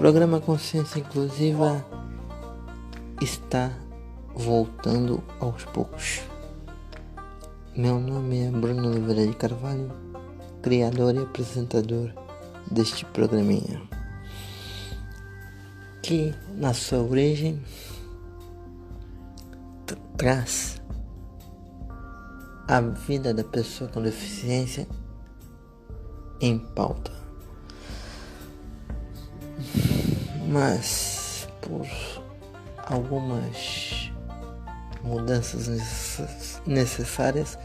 programa Consciência Inclusiva está voltando aos poucos. Meu nome é Bruno Oliveira de Carvalho, criador e apresentador deste programinha, que na sua origem traz a vida da pessoa com deficiência em pauta. Mas por algumas mudanças necessárias,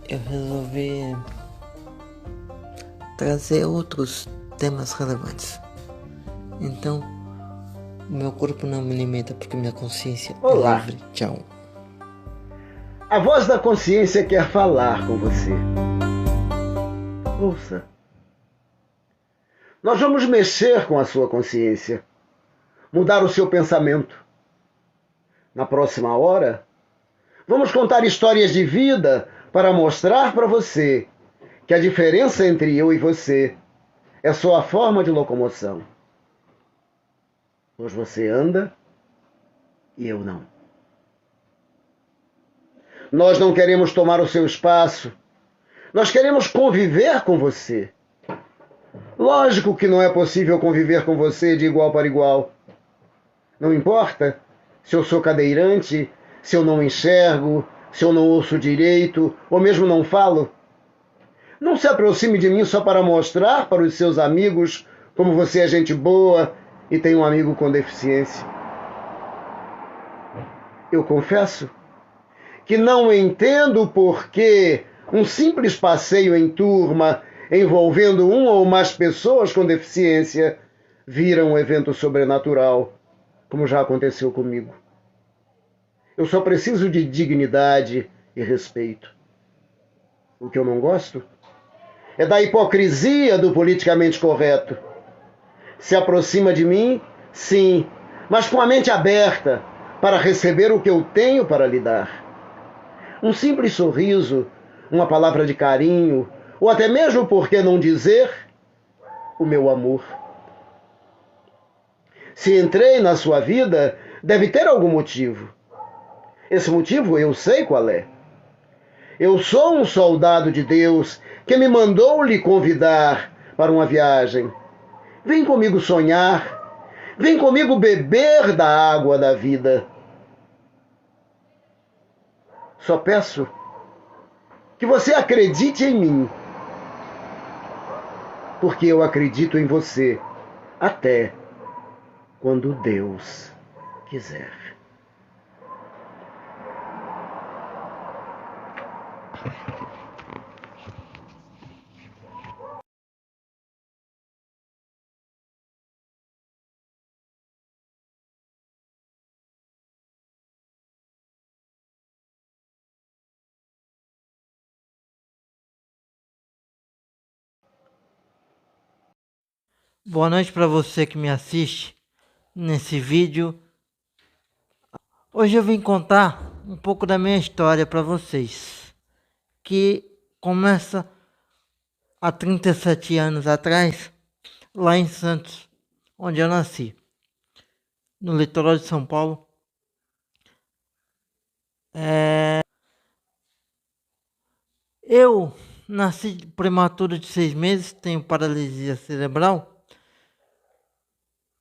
eu resolvi trazer outros temas relevantes. Então, o meu corpo não me limita porque minha consciência é livre. Tchau. A voz da consciência quer falar com você. Ouça. Nós vamos mexer com a sua consciência, mudar o seu pensamento. Na próxima hora, vamos contar histórias de vida para mostrar para você que a diferença entre eu e você é só a forma de locomoção. Pois você anda e eu não. Nós não queremos tomar o seu espaço. Nós queremos conviver com você. Lógico que não é possível conviver com você de igual para igual. Não importa se eu sou cadeirante, se eu não enxergo, se eu não ouço direito, ou mesmo não falo. Não se aproxime de mim só para mostrar para os seus amigos como você é gente boa e tem um amigo com deficiência. Eu confesso que não entendo por que um simples passeio em turma envolvendo uma ou mais pessoas com deficiência vira um evento sobrenatural, como já aconteceu comigo. Eu só preciso de dignidade e respeito. O que eu não gosto é da hipocrisia do politicamente correto. Se aproxima de mim, sim, mas com a mente aberta para receber o que eu tenho para lhe dar. Um simples sorriso, uma palavra de carinho, ou até mesmo, por que não dizer, o meu amor. Se entrei na sua vida, deve ter algum motivo. Esse motivo eu sei qual é. Eu sou um soldado de Deus que me mandou lhe convidar para uma viagem. Vem comigo sonhar, vem comigo beber da água da vida. Só peço que você acredite em mim, porque eu acredito em você até quando Deus quiser. Boa noite para você que me assiste nesse vídeo. Hoje eu vim contar um pouco da minha história para vocês, que começa há 37 anos atrás, lá em Santos, onde eu nasci, no litoral de São Paulo. Eu nasci prematuro de 6 meses, tenho paralisia cerebral,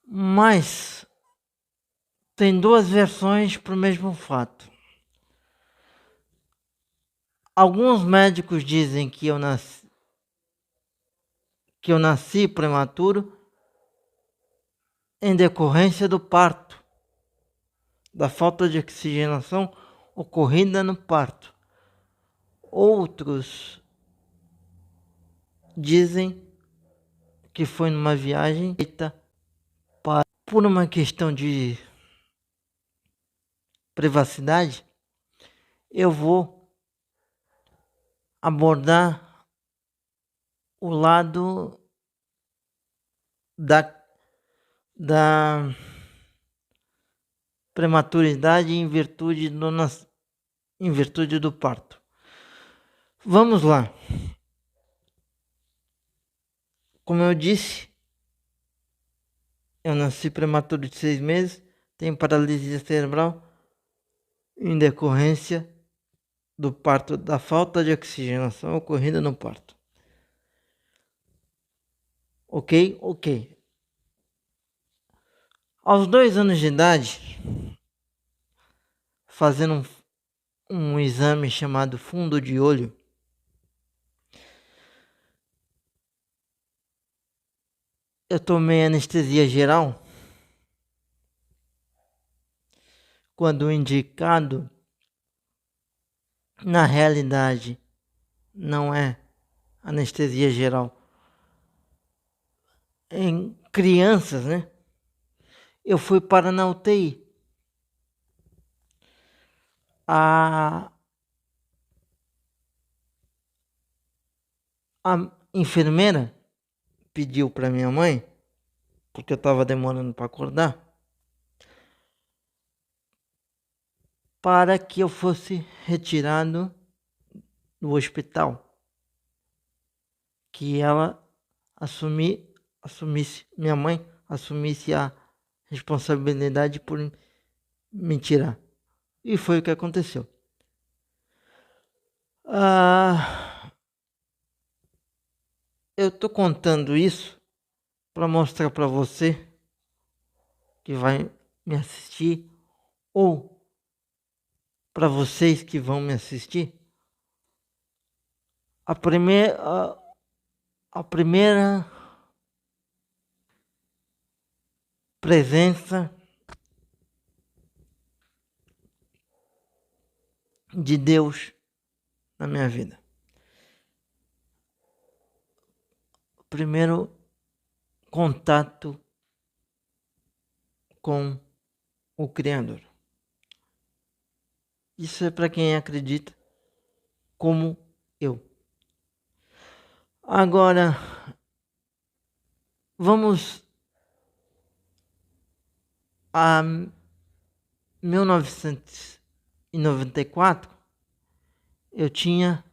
mas tem duas versões para o mesmo fato. Alguns médicos dizem que eu nasci prematuro em decorrência do parto, da falta de oxigenação ocorrida no parto. Outros dizem que foi numa viagem feita por uma questão de privacidade. Eu vou abordar o lado da prematuridade em virtude do parto. Vamos lá. Como eu disse, Eu nasci prematuro de 6 meses, tenho paralisia cerebral em decorrência do parto, da falta de oxigenação ocorrida no parto. Ok? Ok. Aos 2 anos de idade, fazendo um exame chamado fundo de olho, eu tomei anestesia geral, quando indicado, na realidade, não é anestesia geral. Em crianças, né? Eu fui para na UTI. A enfermeira pediu para minha mãe, porque eu estava demorando para acordar, para que eu fosse retirado do hospital, que ela assumisse, minha mãe assumisse a responsabilidade por me tirar. E foi o que aconteceu. Eu tô contando isso para mostrar para você que vai me assistir, ou para vocês que vão me assistir, a primeira presença de Deus na minha vida. O primeiro contato com o Criador. Isso é para quem acredita, como eu. Agora, vamos a 1994. Eu tinha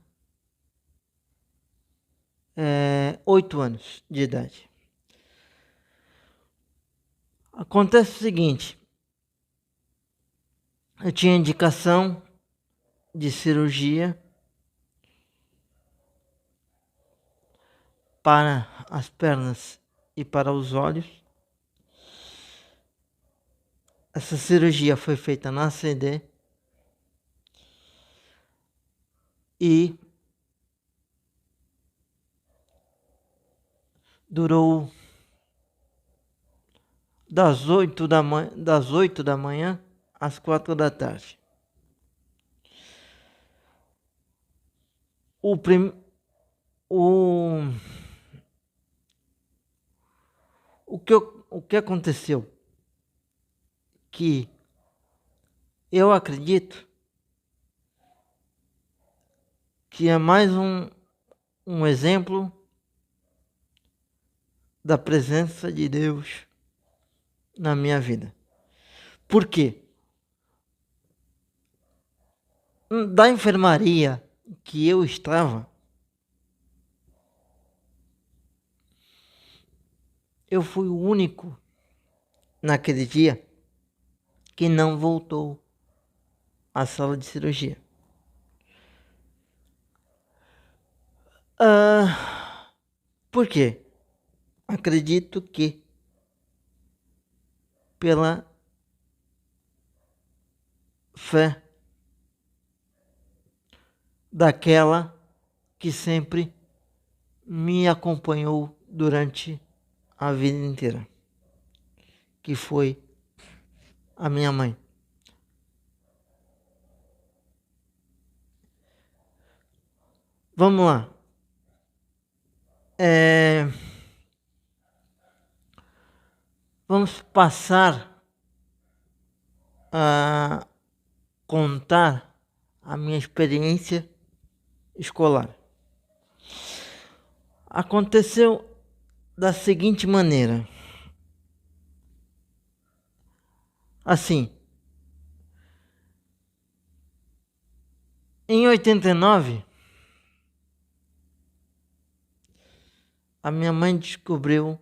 8 anos de idade. Acontece o seguinte: eu tinha indicação de cirurgia para as pernas e para os olhos. Essa cirurgia foi feita na CD e durou das 8 da manhã às 4 da tarde. O que aconteceu? Que eu acredito que é mais um exemplo da presença de Deus na minha vida. Por quê? Da enfermaria que eu estava, eu fui o único naquele dia que não voltou à sala de cirurgia. Por quê? Acredito que pela fé daquela que sempre me acompanhou durante a vida inteira, que foi a minha mãe. Vamos lá. Vamos passar a contar a minha experiência escolar. Aconteceu da seguinte maneira. Assim, em 89, a minha mãe descobriu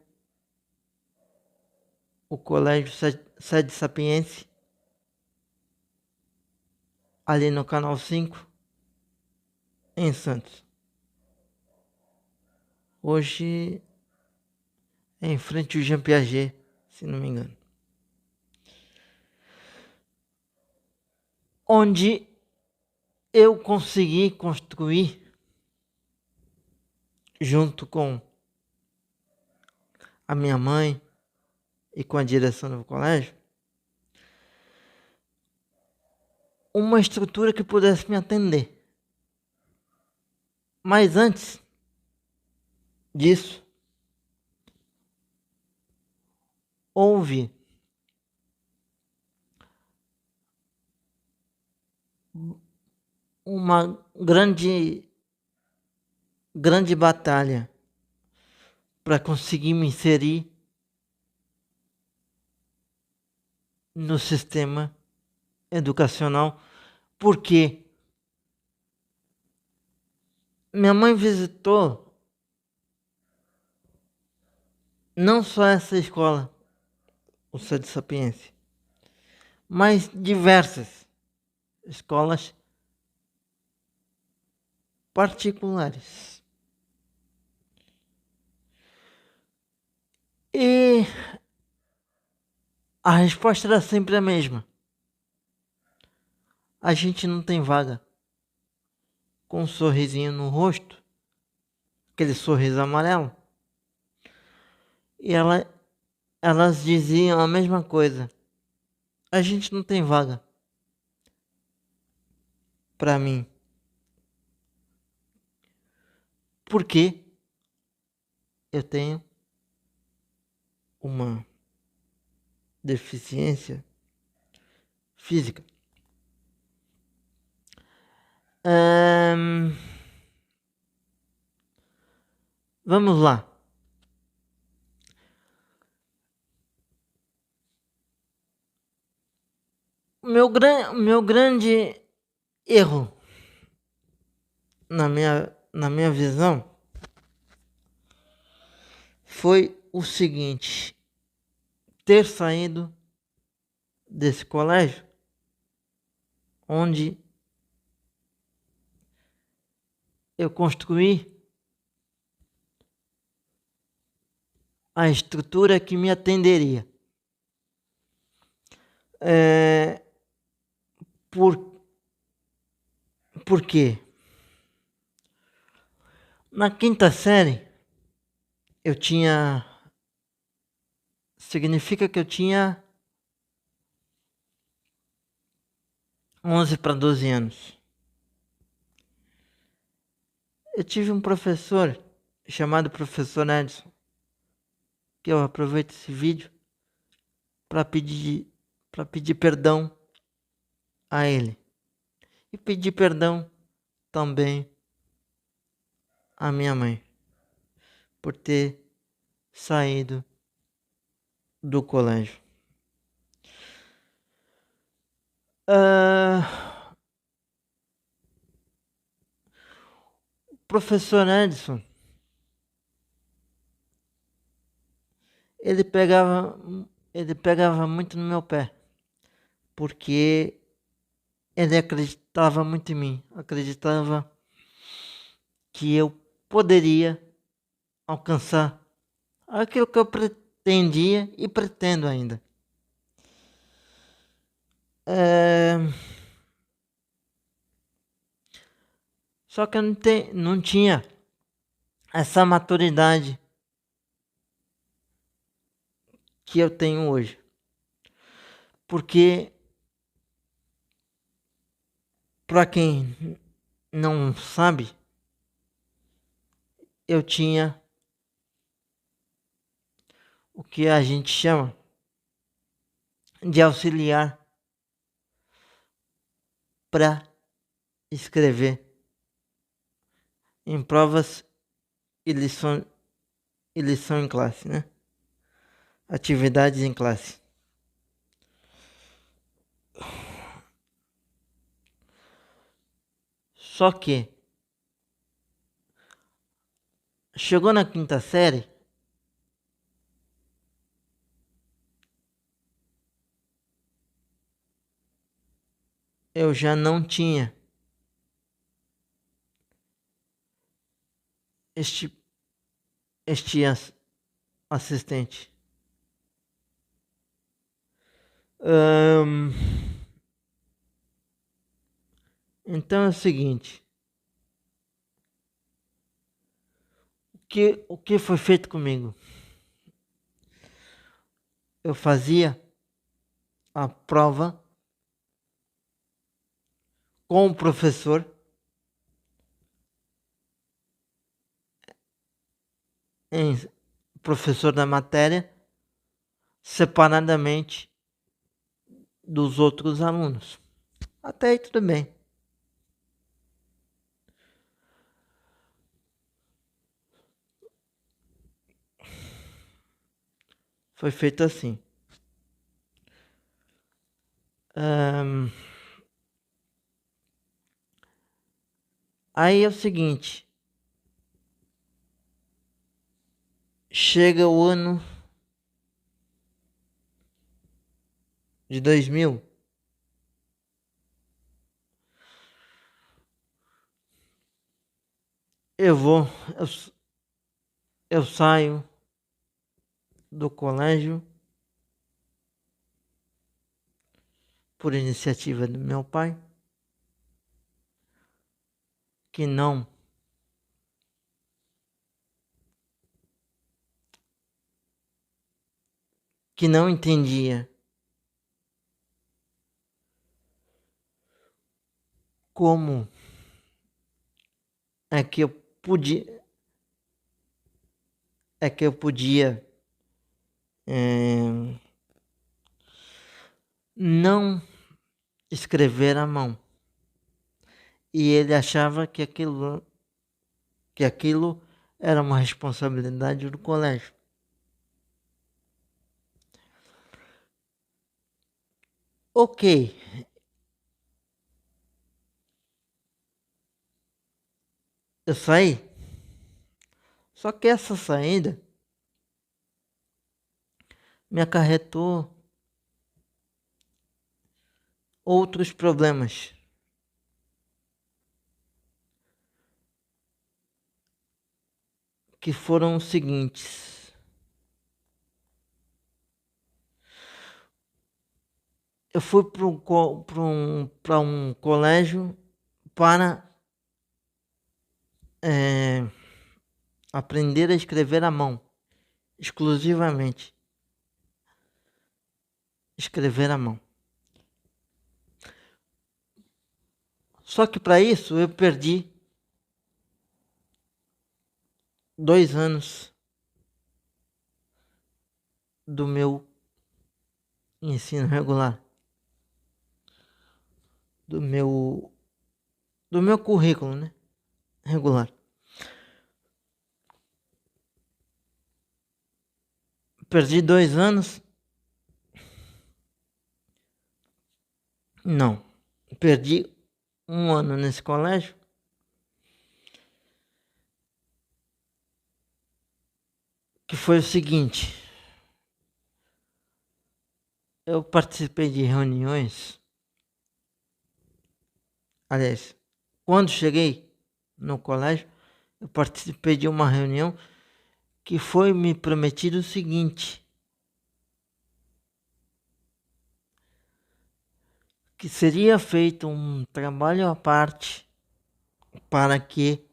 o Colégio Sede Sapiense, ali no Canal 5, em Santos. Hoje é em frente ao Jean Piaget, se não me engano. Onde eu consegui construir, junto com a minha mãe e com a direção do colégio, uma estrutura que pudesse me atender. Mas antes disso, houve uma grande batalha para conseguir me inserir no sistema educacional, porque minha mãe visitou não só essa escola, o Sede Sapiense, mas diversas escolas particulares. E a resposta era sempre a mesma: a gente não tem vaga. Com um sorrisinho no rosto, aquele sorriso amarelo. E elas diziam a mesma coisa: a gente não tem vaga para mim. Porque eu tenho uma deficiência física. Vamos lá. Meu grande erro, na minha visão, foi o seguinte: ter saído desse colégio onde eu construí a estrutura que me atenderia. Por quê? Na quinta série, significa que eu tinha 11 para 12 anos. Eu tive um professor chamado Professor Edson, que eu aproveito esse vídeo para pedir perdão a ele. E pedir perdão também à minha mãe por ter saído do colégio. Professor Edson, ele pegava muito no meu pé, porque ele acreditava muito em mim, acreditava que eu poderia alcançar aquilo que eu pretendia e pretendo ainda. Só que eu não tinha essa maturidade que eu tenho hoje. Porque, para quem não sabe, eu tinha o que a gente chama de auxiliar para escrever em provas e lição em classe, né? Atividades em classe. Só que chegou na quinta série, eu já não tinha este, assistente. Ahn, então é o seguinte, o que foi feito comigo? Eu fazia a prova com o professor em professor da matéria separadamente dos outros alunos. Até aí tudo bem. Foi feito assim. Aí é o seguinte. Chega o ano de 2000. Eu vou, eu, eu saio do colégio por iniciativa do meu pai, que não entendia como é que eu podia, é, não escrever à mão. E ele achava que aquilo era uma responsabilidade do colégio. Ok, eu saí. Só que essa saída me acarretou outros problemas. Que foram os seguintes. Eu fui para um colégio para aprender a escrever à mão, exclusivamente. Escrever à mão. Só que para isso eu perdi 2 anos do meu ensino regular, do meu currículo, né? Regular. Perdi 2 anos. Não. Perdi 1 ano nesse colégio. Que foi o seguinte. Eu participei de reuniões. Aliás, quando cheguei no colégio, eu participei de uma reunião que foi me prometido o seguinte: que seria feito um trabalho à parte para que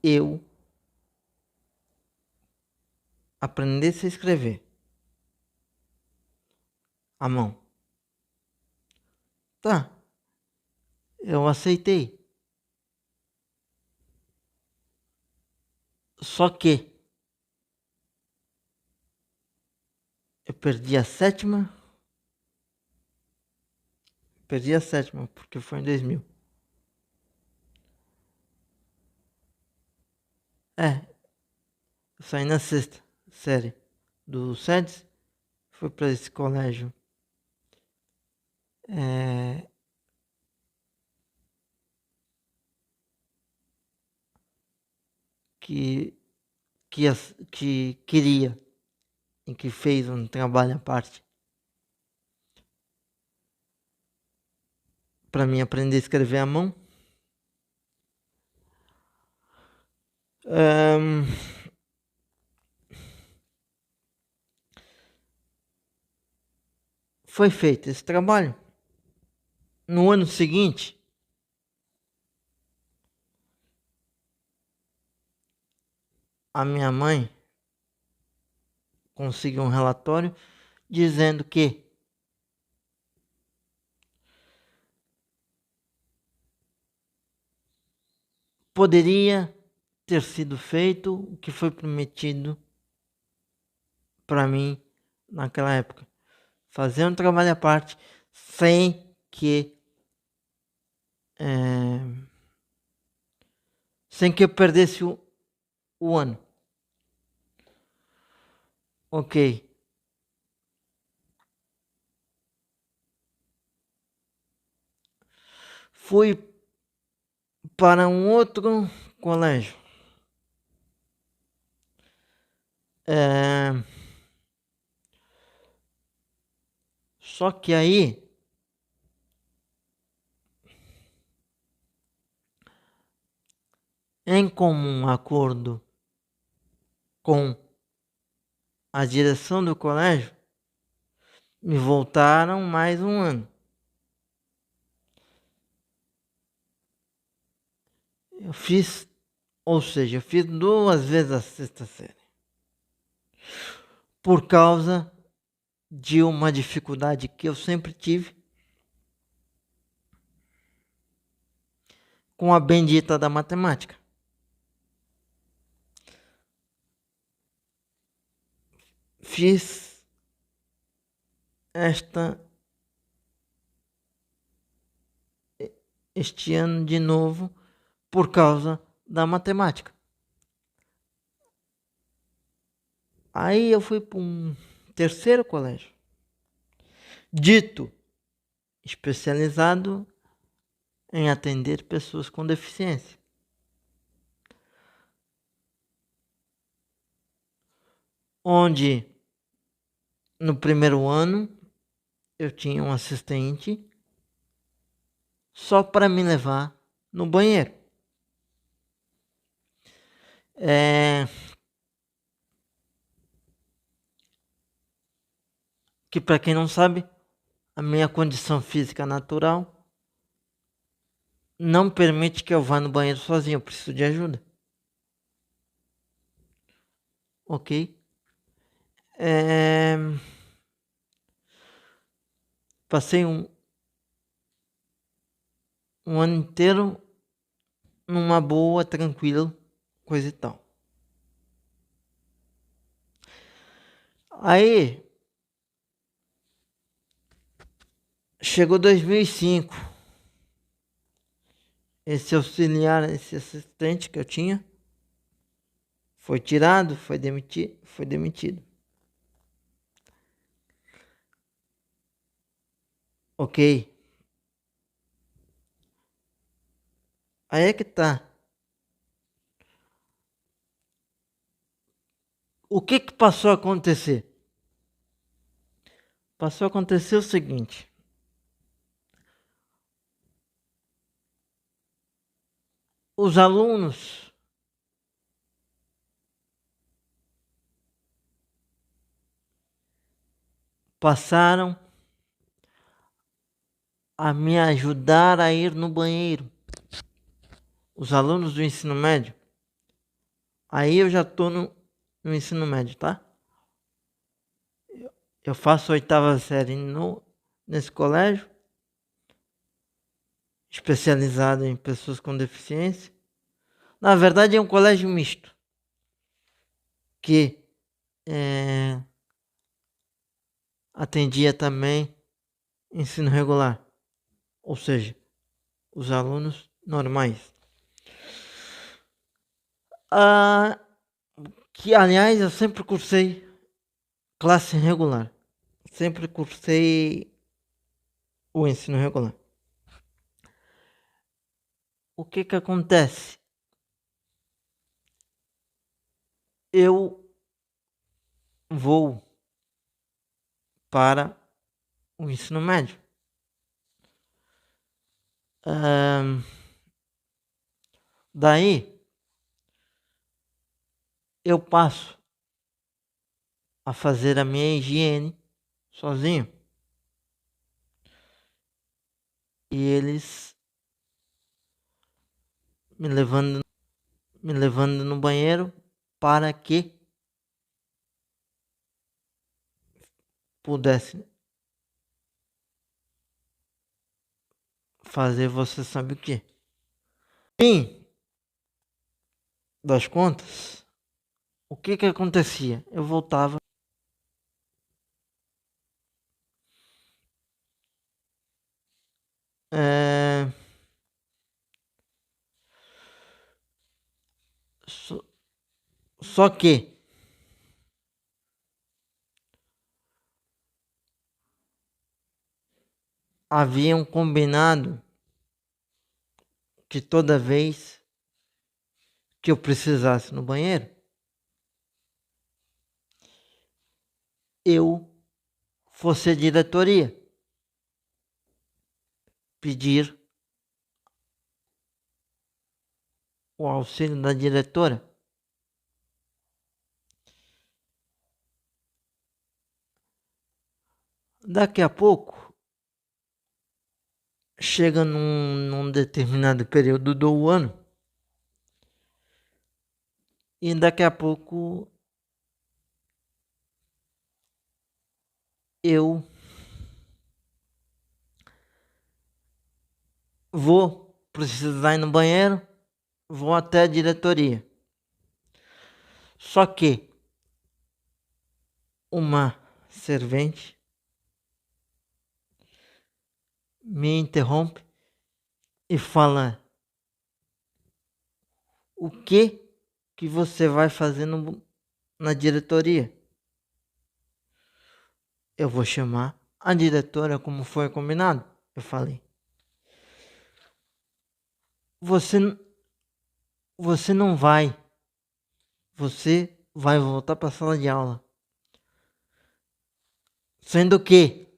eu aprendesse a escrever à mão. Tá, eu aceitei. Só que eu perdi a sétima. Perdi a sétima, porque foi em 2000. Eu saí na sexta série do SEDES. Fui para esse colégio. Que, que queria e que fez um trabalho à parte. para mim aprender a escrever à mão. Foi feito esse trabalho. No ano seguinte, a minha mãe conseguiu um relatório dizendo que poderia ter sido feito o que foi prometido para mim naquela época. Fazer um trabalho à parte sem que eu perdesse o ano. Ok. Fui para um outro colégio. Só que aí em comum acordo com a direção do colégio, me voltaram mais um ano. Eu fiz 2 vezes a sexta série. Por causa de uma dificuldade que eu sempre tive com a bendita da matemática. Fiz este ano de novo por causa da matemática. Aí eu fui para um terceiro colégio, dito especializado em atender pessoas com deficiência. Onde no primeiro ano eu tinha um assistente só para me levar no banheiro. Que para quem não sabe, a minha condição física natural não permite que eu vá no banheiro sozinho, eu preciso de ajuda. Ok? Passei um ano inteiro numa boa, tranquilo, coisa e tal. Aí chegou 2005. Esse auxiliar, esse assistente que eu tinha, foi tirado, foi demitido. Ok. Aí é que tá. O que passou a acontecer? Passou a acontecer o seguinte. Os alunos passaram a me ajudar a ir no banheiro. Os alunos do ensino médio. Aí eu já tô no ensino médio, tá? Eu faço a 8ª série nesse colégio, especializado em pessoas com deficiência. Na verdade é um colégio misto, que atendia também ensino regular, ou seja, os alunos normais. Que aliás eu sempre cursei classe regular, sempre cursei o ensino regular. O que acontece? Eu vou para o ensino médio. Daí eu passo a fazer a minha higiene sozinho. E eles me levando no banheiro para que pudesse fazer você sabe o que. Fim das contas, o que que acontecia? Eu voltava. É, só que havia um combinado que toda vez que eu precisasse no banheiro, eu fosse à diretoria pedir o auxílio da diretora. Daqui a pouco, chega num determinado período do ano, e daqui a pouco eu vou precisar ir no banheiro, vou até a diretoria. Só que uma servente me interrompe e fala: o que você vai fazer na diretoria? Eu vou chamar a diretora como foi combinado. Eu falei: você, você não vai. Você vai voltar para a sala de aula. Sendo que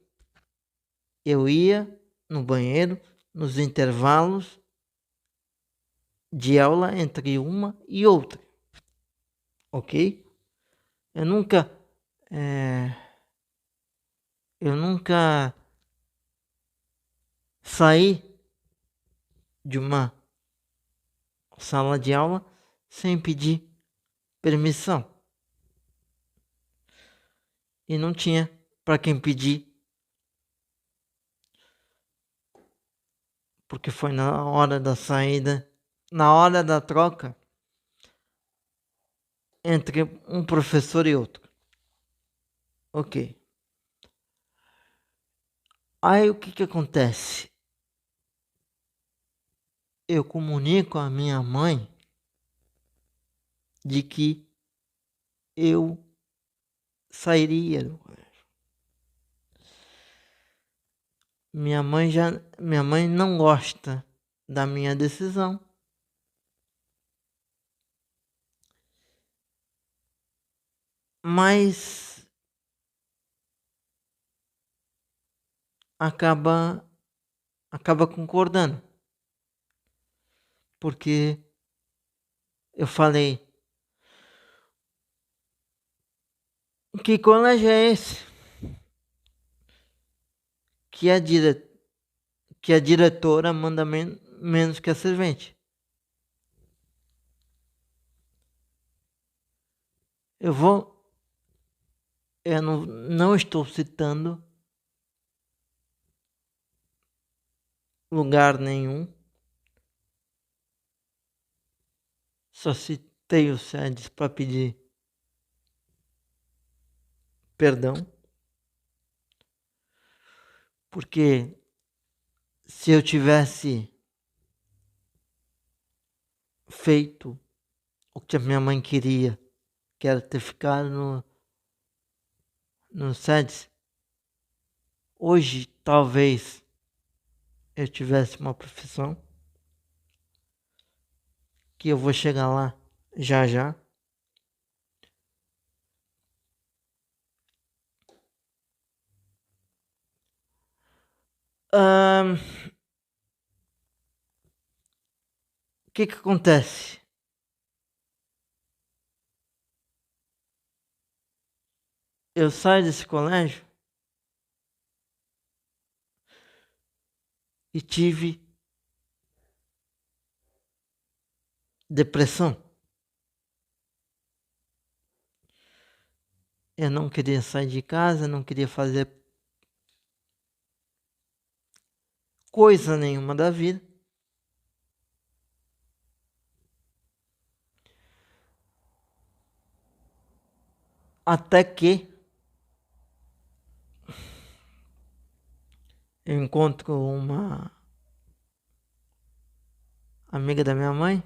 eu ia no banheiro nos intervalos de aula entre uma e outra. Ok? Eu nunca... é, eu nunca saí de uma sala de aula sem pedir permissão. E não tinha para quem pedir, porque foi na hora da saída, na hora da troca entre um professor e outro. Ok. Aí o que que acontece? Eu comunico à minha mãe de que eu sairia do colégio. Minha mãe não gosta da minha decisão. Mas acaba concordando. Porque eu falei: que colégio é esse? Que a diretora manda menos que a servente. Eu vou. Eu não estou citando lugar nenhum. Só citei o SEDES para pedir perdão. Porque se eu tivesse feito o que a minha mãe queria, que era ter ficado no SEDES, hoje talvez eu tivesse uma profissão, que eu vou chegar lá já já. que acontece? Eu saio desse colégio e tive depressão. Eu não queria sair de casa, não queria fazer coisa nenhuma da vida. Até que eu encontro uma amiga da minha mãe,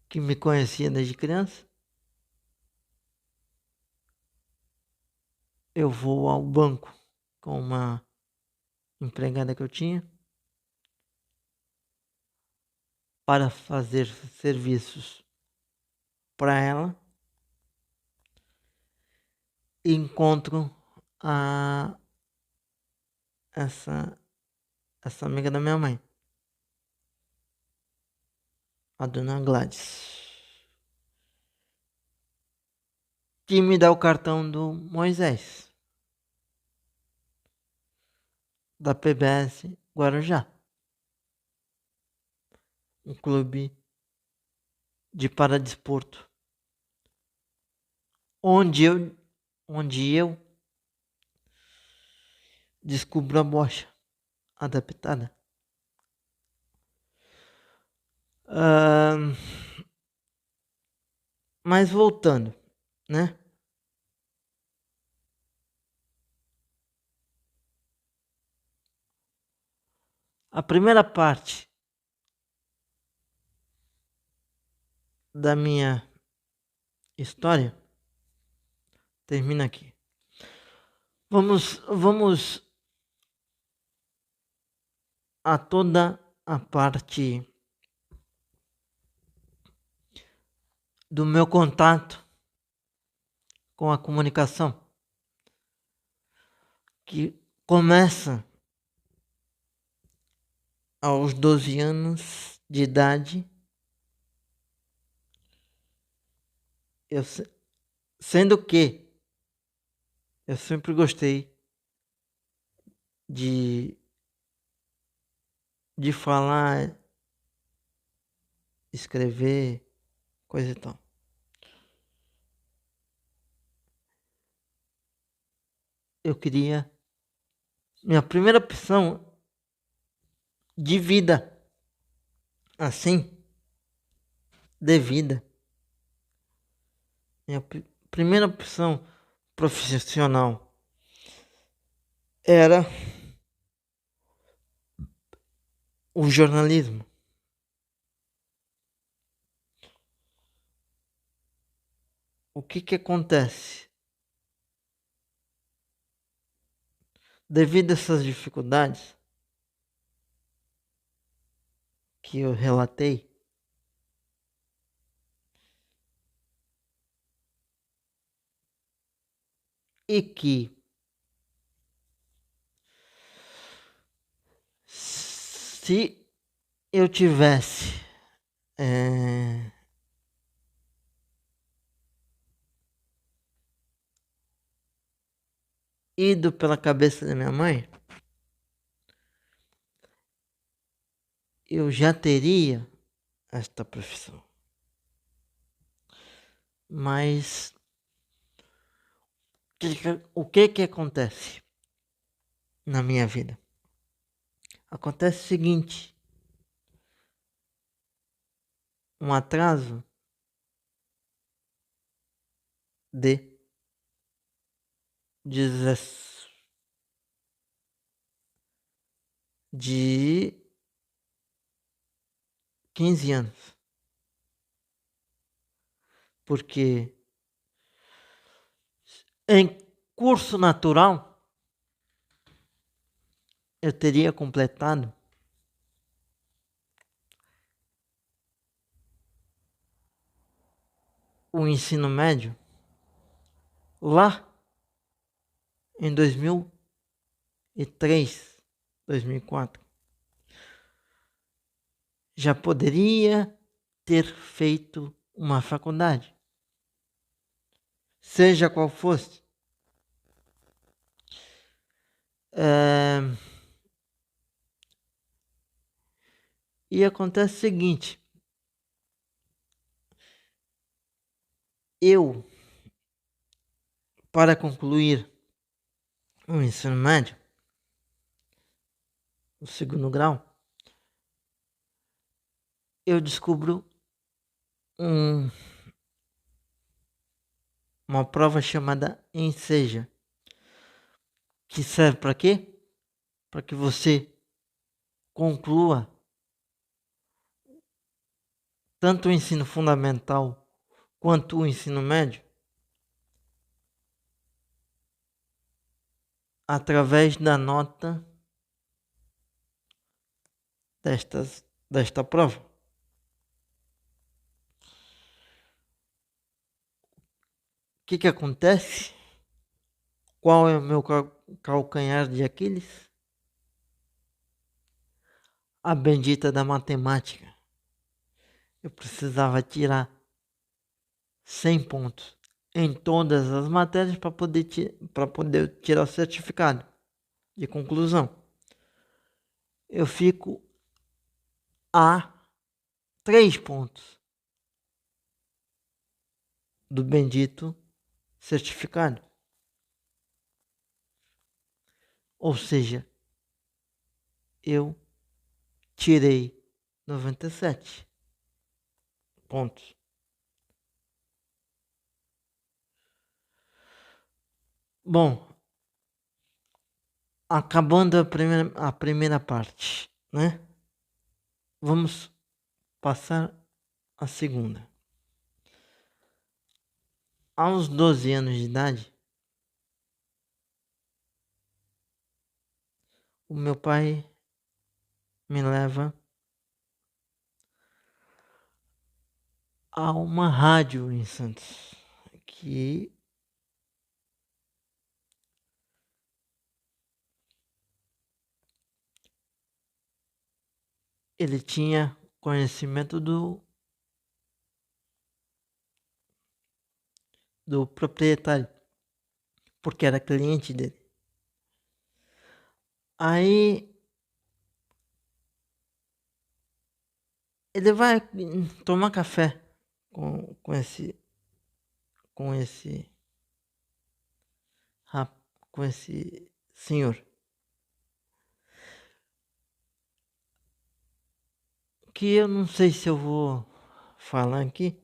que me conhecia desde criança. Eu vou ao banco com uma empregada que eu tinha para fazer serviços para ela. E encontro a essa amiga da minha mãe, a dona Gladys, que me dá o cartão do Moisés, da PBS Guarujá, um clube de paradesporto, onde eu descubro a bocha adaptada. Mas voltando, né? A primeira parte da minha história termina aqui. Vamos a toda a parte do meu contato com a comunicação, que começa aos 12 anos de idade. Sendo que eu sempre gostei de falar, escrever, coisa e tal. Eu queria minha primeira opção de vida, assim, de vida. Minha primeira opção profissional era o jornalismo. O que acontece? Devido a essas dificuldades que eu relatei, e que se eu tivesse ido pela cabeça da minha mãe, eu já teria esta profissão. Mas o que acontece na minha vida? Acontece o seguinte: um atraso de 15 anos. Porque em curso natural eu teria completado o ensino médio lá em 2003, 2004. já poderia ter feito uma faculdade, seja qual fosse. E acontece o seguinte, eu, para concluir o ensino médio, o segundo grau, eu descubro uma prova chamada Enseja, que serve para quê? Para que você conclua tanto o ensino fundamental quanto o ensino médio através da nota desta prova. O que acontece? Qual é o meu calcanhar de Aquiles? A bendita da matemática. Eu precisava tirar 100 pontos em todas as matérias para poder tirar o certificado de conclusão. Eu fico a 3 pontos do bendito certificado. Ou seja, eu tirei 97 pontos. Bom, acabando a primeira parte, né? Vamos passar a segunda. Aos 12 anos de idade, o meu pai me leva a uma rádio em Santos, que ele tinha conhecimento do proprietário, porque era cliente dele. Aí ele vai tomar café com esse com esse com esse senhor, que eu não sei se eu vou falar aqui,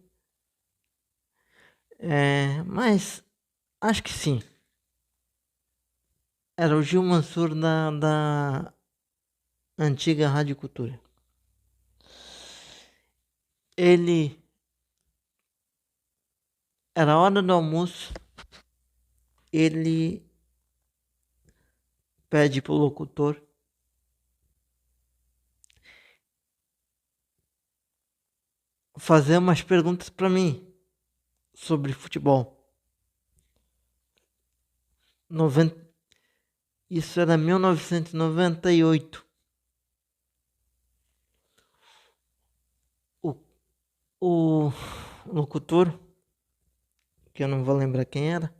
mas acho que sim. Era o Gil Mansur da antiga Rádio Cultura. Ele era hora do almoço, ele pede pro locutor fazer umas perguntas para mim sobre futebol. Isso era 1998. O locutor, que eu não vou lembrar quem era,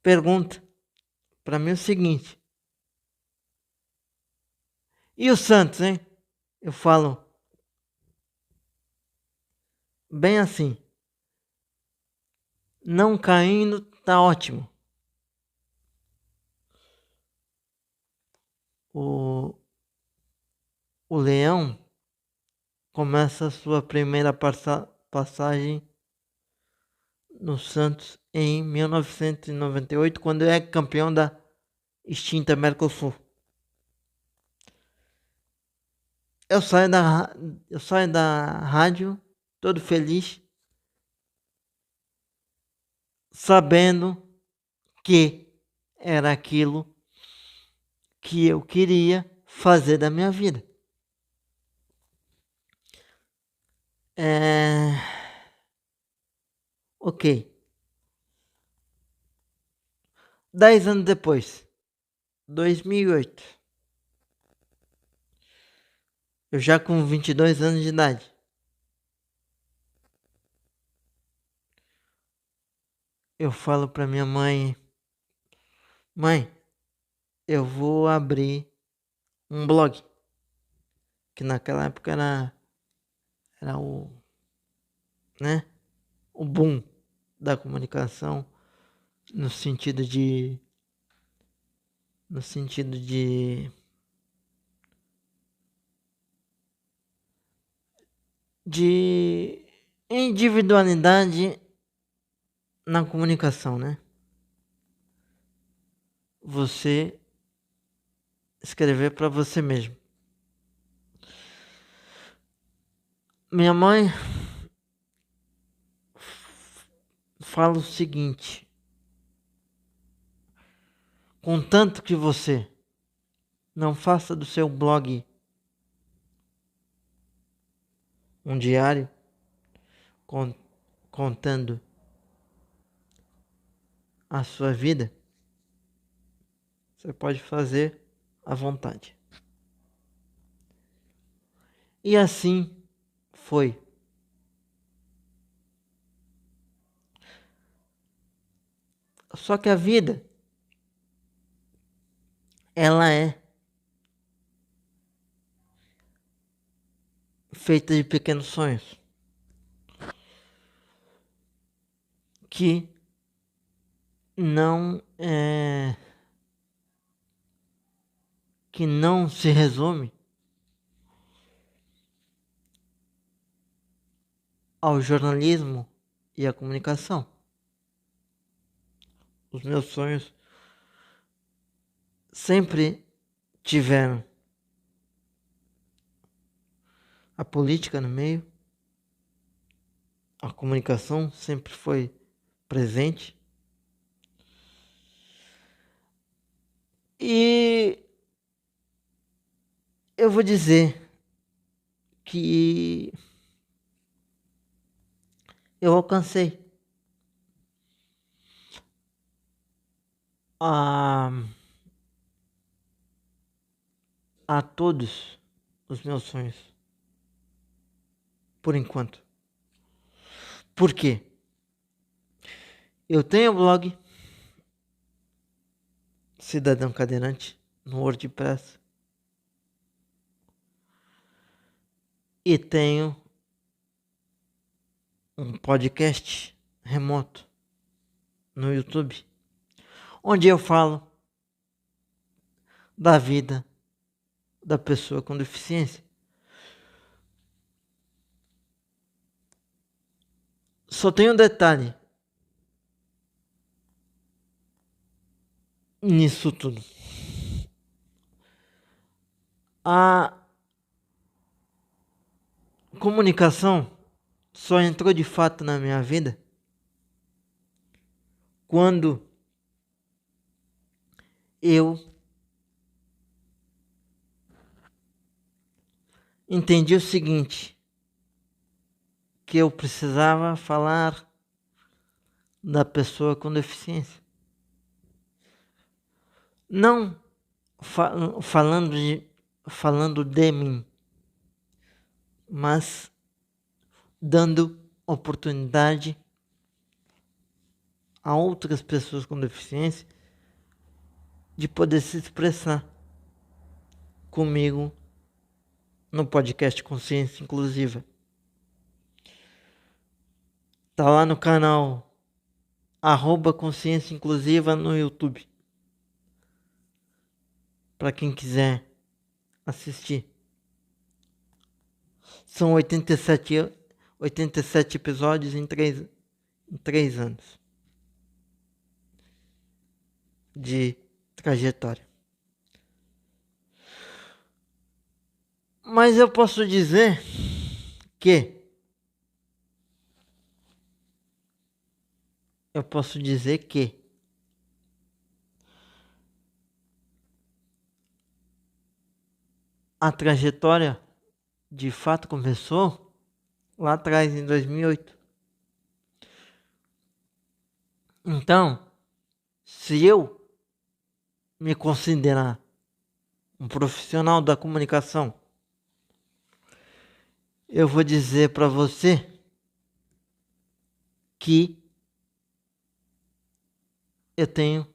pergunta para mim o seguinte: e o Santos, hein? Eu falo bem assim: não caindo, tá ótimo. O Leão começa a sua primeira passagem no Santos em 1998, quando é campeão da extinta Mercosul. Eu saio da rádio todo feliz, sabendo que era aquilo que eu queria fazer da minha vida. Ok. 10 anos depois, 2008, Eu já com 22 anos de idade. Eu falo pra minha mãe: mãe, eu vou abrir um blog. Que naquela época era né, o boom da comunicação no sentido de no sentido de individualidade na comunicação, né? Você escrever para você mesmo. Minha mãe fala o seguinte: contanto que você não faça do seu blog um diário contando a sua vida, você pode fazer à vontade. E assim foi. Só que a vida, ela é feita de pequenos sonhos que não se resume ao jornalismo e à comunicação. Os meus sonhos sempre tiveram a política no meio, a comunicação sempre foi presente. E eu vou dizer que eu alcancei a todos os meus sonhos. Por enquanto. Por quê? Eu tenho blog Cidadão Cadeirante no WordPress. E tenho um podcast remoto no YouTube, onde eu falo da vida da pessoa com deficiência. Só tem um detalhe nisso tudo. A comunicação só entrou de fato na minha vida quando eu entendi o seguinte, que eu precisava falar da pessoa com deficiência. Não falando de mim, mas dando oportunidade a outras pessoas com deficiência de poder se expressar comigo no podcast Consciência Inclusiva. Tá lá no canal @Consciência Inclusiva no YouTube, para quem quiser assistir. São 87 episódios em 3 anos de trajetória. Mas eu posso dizer que a trajetória de fato começou lá atrás, em 2008. Então, se eu me considerar um profissional da comunicação eu vou dizer para você que eu tenho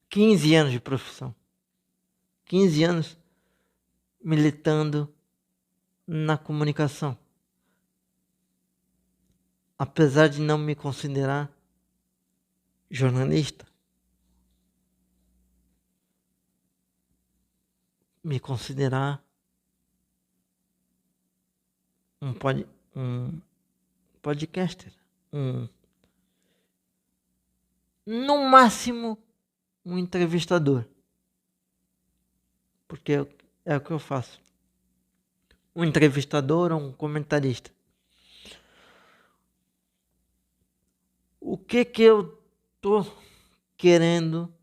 15 anos de profissão. 15 anos militando na comunicação. Apesar de não me considerar jornalista, me considerar um podcaster, no máximo um entrevistador, porque é o que eu faço. Um entrevistador ou um comentarista. O que eu tô querendo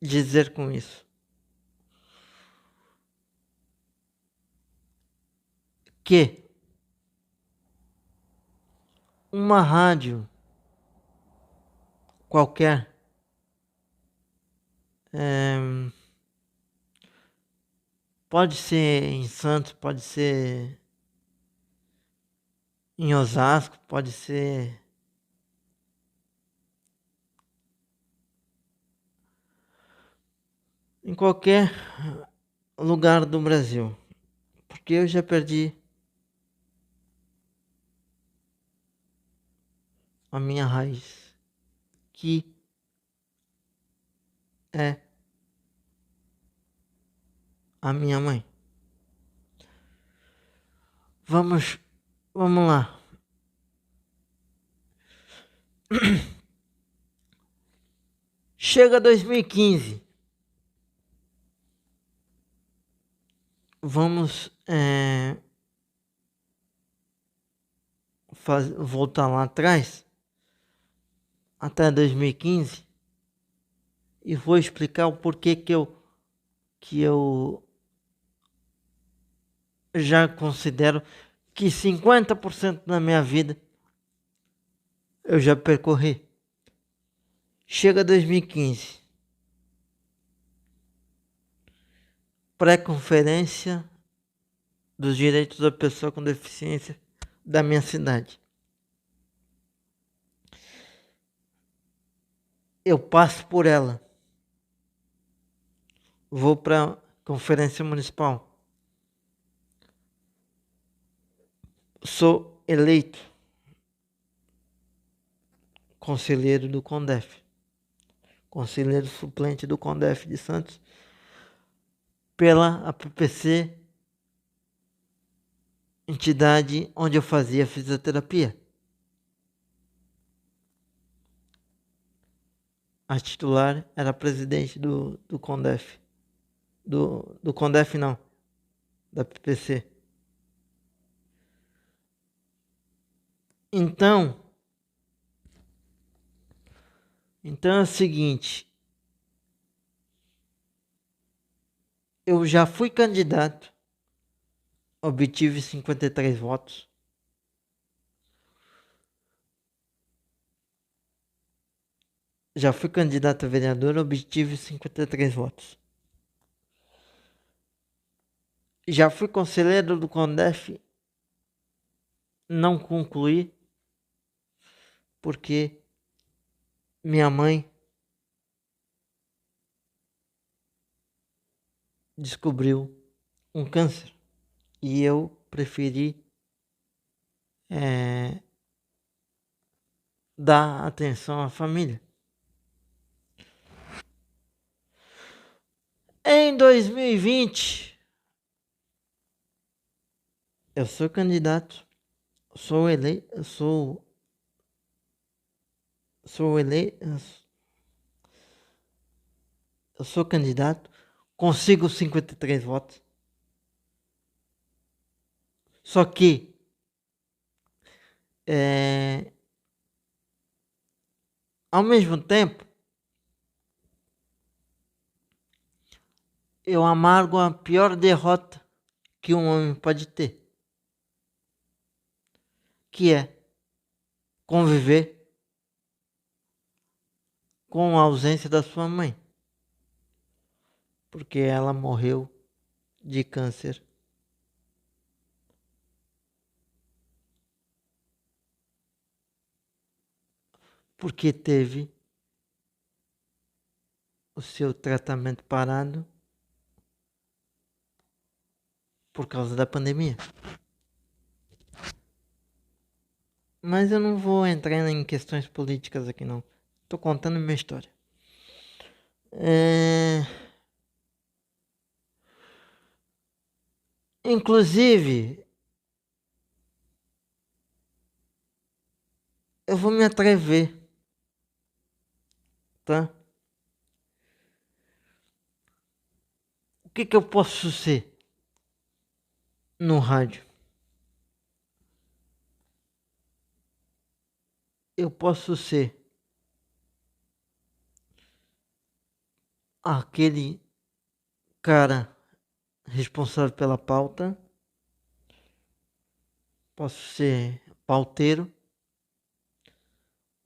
dizer com isso? Que uma rádio qualquer pode ser em Santos, pode ser em Osasco, pode ser em qualquer lugar do Brasil, porque eu já perdi a minha raiz, que é a minha mãe. Vamos lá. Chega 2015. Vamos voltar lá atrás, até 2015, e vou explicar o porquê que eu já considero que 50% da minha vida eu já percorri. Chega 2015. Pré-conferência dos direitos da pessoa com deficiência da minha cidade. Eu passo por ela. Vou para a conferência municipal. Sou eleito conselheiro do CONDEF. Conselheiro suplente do CONDEF de Santos. Pela APPC, entidade onde eu fazia fisioterapia. A titular era a presidente do CONDEF. Do CONDEF não, da APPC. Então é o seguinte, eu já fui candidato, obtive 53 votos. Já fui candidato a vereador, obtive 53 votos. Já fui conselheiro do CONDEF, não concluí, porque minha mãe descobriu um câncer e eu preferi dar atenção à família. Em 2020, eu sou candidato, sou eleito, eu sou candidato, consigo 53 votos. Só que ao mesmo tempo, eu amargo a pior derrota que um homem pode ter, que é conviver com a ausência da sua mãe, porque ela morreu de câncer. Porque teve o seu tratamento parado por causa da pandemia. Mas eu não vou entrar em questões políticas aqui não. Tô contando minha história. Inclusive, eu vou me atrever, tá? O que eu posso ser no rádio? Eu posso ser aquele cara responsável pela pauta. Posso ser pauteiro.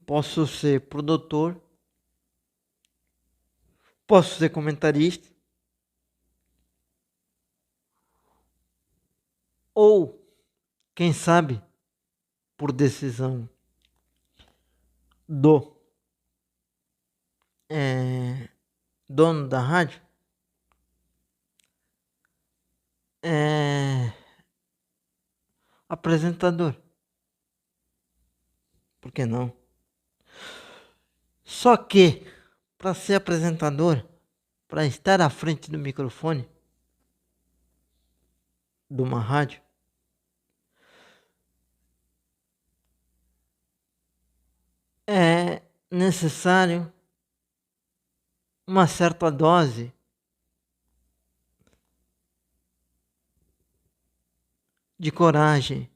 Posso ser produtor. Posso ser comentarista. Ou, quem sabe, por decisão do dono da rádio, apresentador. Por que não? Só que, para ser apresentador, para estar à frente do microfone de uma rádio, é necessário uma certa dose de coragem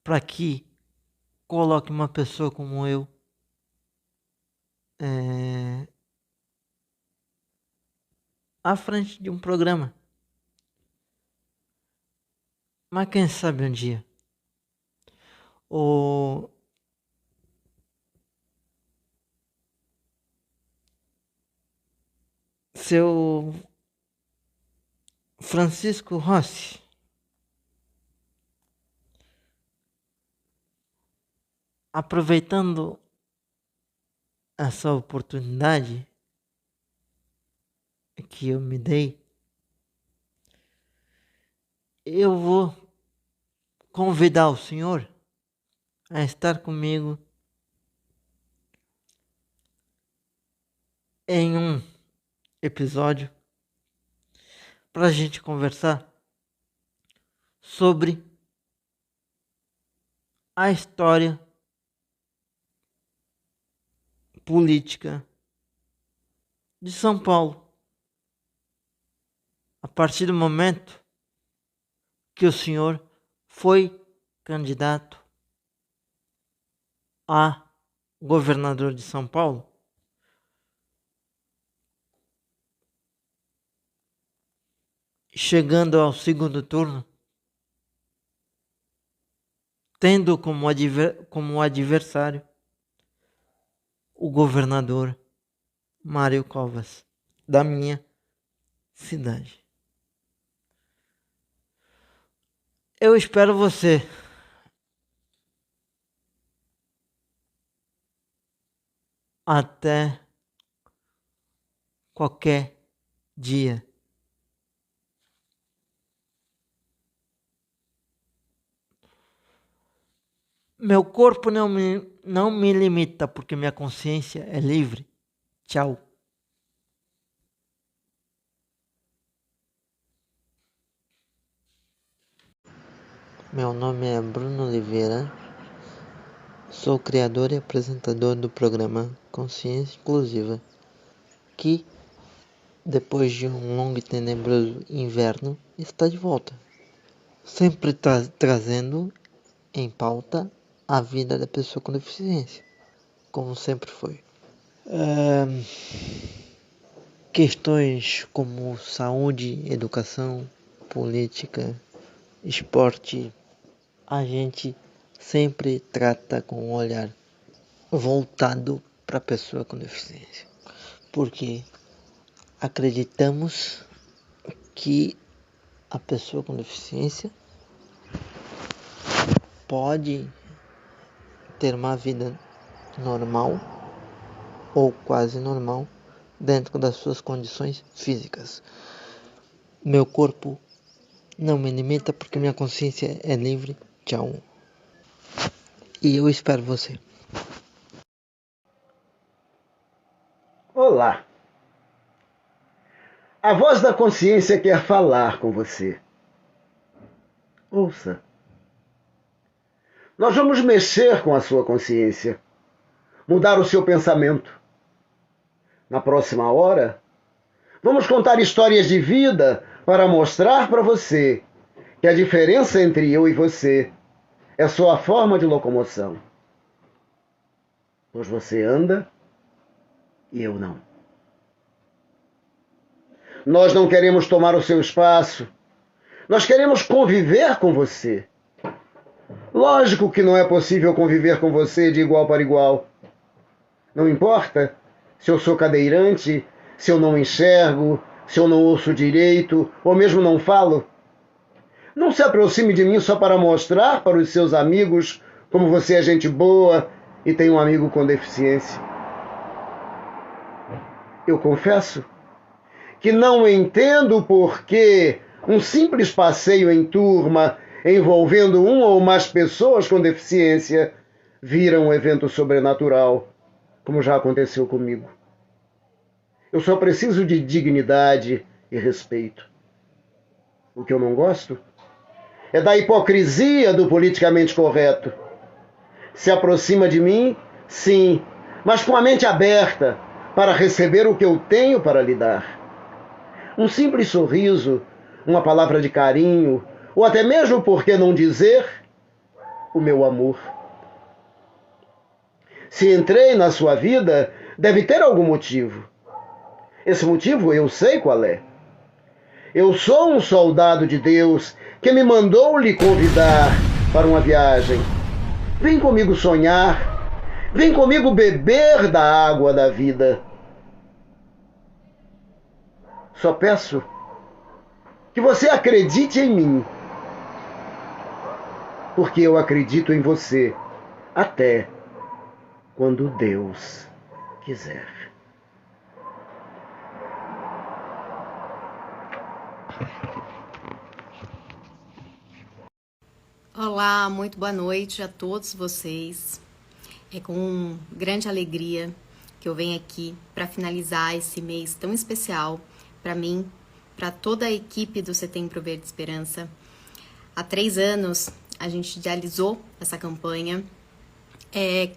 para que coloque uma pessoa como eu à frente de um programa. Mas quem sabe um dia o seu Francisco Rossi aproveitando essa oportunidade que eu me dei, eu vou convidar o senhor a estar comigo em um episódio para a gente conversar sobre a história política de São Paulo, a partir do momento que o senhor foi candidato a governador de São Paulo, chegando ao segundo turno, tendo como adversário o governador Mário Covas, da minha cidade. Eu espero você. Até qualquer dia. Meu corpo não me limita, porque minha consciência é livre. Tchau. Meu nome é Bruno Oliveira. Sou criador e apresentador do programa Consciência Inclusiva, que, depois de um longo e tenebroso inverno, está de volta. Sempre trazendo em pauta a vida da pessoa com deficiência, como sempre foi. Questões como saúde, educação, política, esporte, a gente sempre trata com um olhar voltado para a pessoa com deficiência, porque acreditamos que a pessoa com deficiência pode ter uma vida normal ou quase normal dentro das suas condições físicas. Meu corpo não me limita porque minha consciência é livre. Tchau. E eu espero você. Olá. A voz da consciência quer falar com você. Ouça. Nós vamos mexer com a sua consciência, mudar o seu pensamento. Na próxima hora, vamos contar histórias de vida para mostrar para você que a diferença entre eu e você é só a forma de locomoção. Pois você anda e eu não. Nós não queremos tomar o seu espaço. Nós queremos conviver com você. Lógico que não é possível conviver com você de igual para igual. Não importa se eu sou cadeirante, se eu não enxergo, se eu não ouço direito, ou mesmo não falo. Não se aproxime de mim só para mostrar para os seus amigos como você é gente boa e tem um amigo com deficiência. Eu confesso que não entendo por que um simples passeio em turma envolvendo uma ou mais pessoas com deficiência vira um evento sobrenatural, como já aconteceu comigo. Eu só preciso de dignidade e respeito. O que eu não gosto é da hipocrisia do politicamente correto. Se aproxima de mim, sim, mas com a mente aberta para receber o que eu tenho para lhe dar. Um simples sorriso, uma palavra de carinho, ou até mesmo, por que não dizer, o meu amor. Se entrei na sua vida, deve ter algum motivo. Esse motivo eu sei qual é. Eu sou um soldado de Deus que me mandou lhe convidar para uma viagem. Vem comigo sonhar, vem comigo beber da água da vida. Só peço que você acredite em mim, porque eu acredito em você até quando Deus quiser. Olá, muito boa noite a todos vocês. É com grande alegria que eu venho aqui para finalizar esse mês tão especial para mim, para toda a equipe do Setembro Verde Esperança. Há 3 anos a gente idealizou essa campanha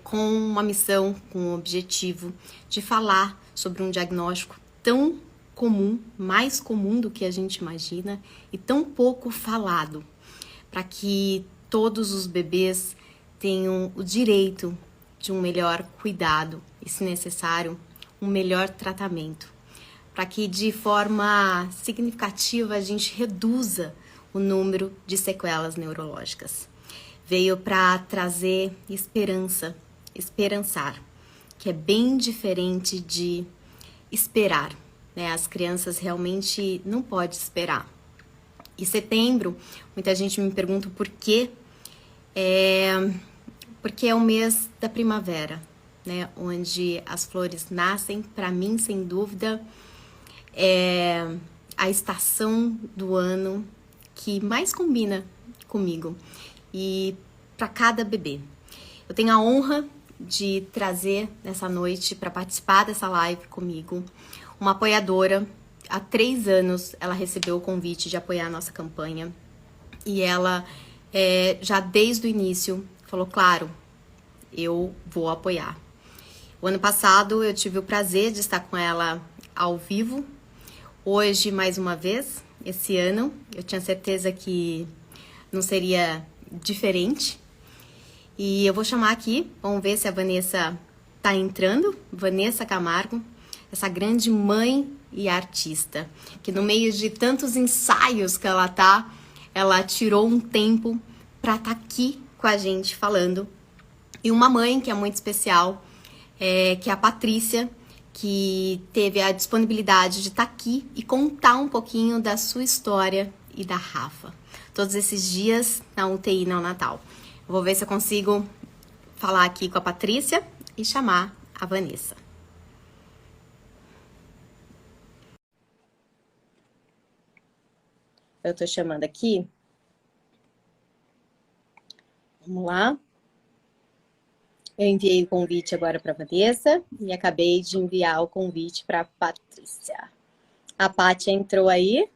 com uma missão, com o objetivo de falar sobre um diagnóstico tão comum, mais comum do que a gente imagina e tão pouco falado, para que todos os bebês tenham o direito de um melhor cuidado e, se necessário, um melhor tratamento, para que de forma significativa a gente reduza o número de sequelas neurológicas. Veio para trazer esperança, esperançar, que é bem diferente de esperar, né? As crianças realmente não podem esperar. E setembro, muita gente me pergunta por quê. Porque é o mês da primavera, né? Onde as flores nascem. Para mim, sem dúvida, é a estação do ano que mais combina comigo e para cada bebê. Eu tenho a honra de trazer nessa noite para participar dessa live comigo uma apoiadora. Há 3 anos ela recebeu o convite de apoiar a nossa campanha e ela já desde o início falou, claro, eu vou apoiar. O ano passado eu tive o prazer de estar com ela ao vivo. Hoje, mais uma vez, esse ano, eu tinha certeza que não seria diferente. E eu vou chamar aqui, vamos ver se a Vanessa tá entrando. Vanessa Camargo, essa grande mãe e artista, que no meio de tantos ensaios que ela tirou um tempo para estar aqui com a gente falando E uma mãe que é muito especial, que é a Patrícia, que teve a disponibilidade de estar aqui e contar um pouquinho da sua história e da Rafa. Todos esses dias na UTI neonatal. Vou ver se eu consigo falar aqui com a Patrícia e chamar a Vanessa. Eu tô chamando aqui. Vamos lá. Eu enviei o convite agora para a Vanessa e acabei de enviar o convite para a Patrícia. A Paty entrou aí.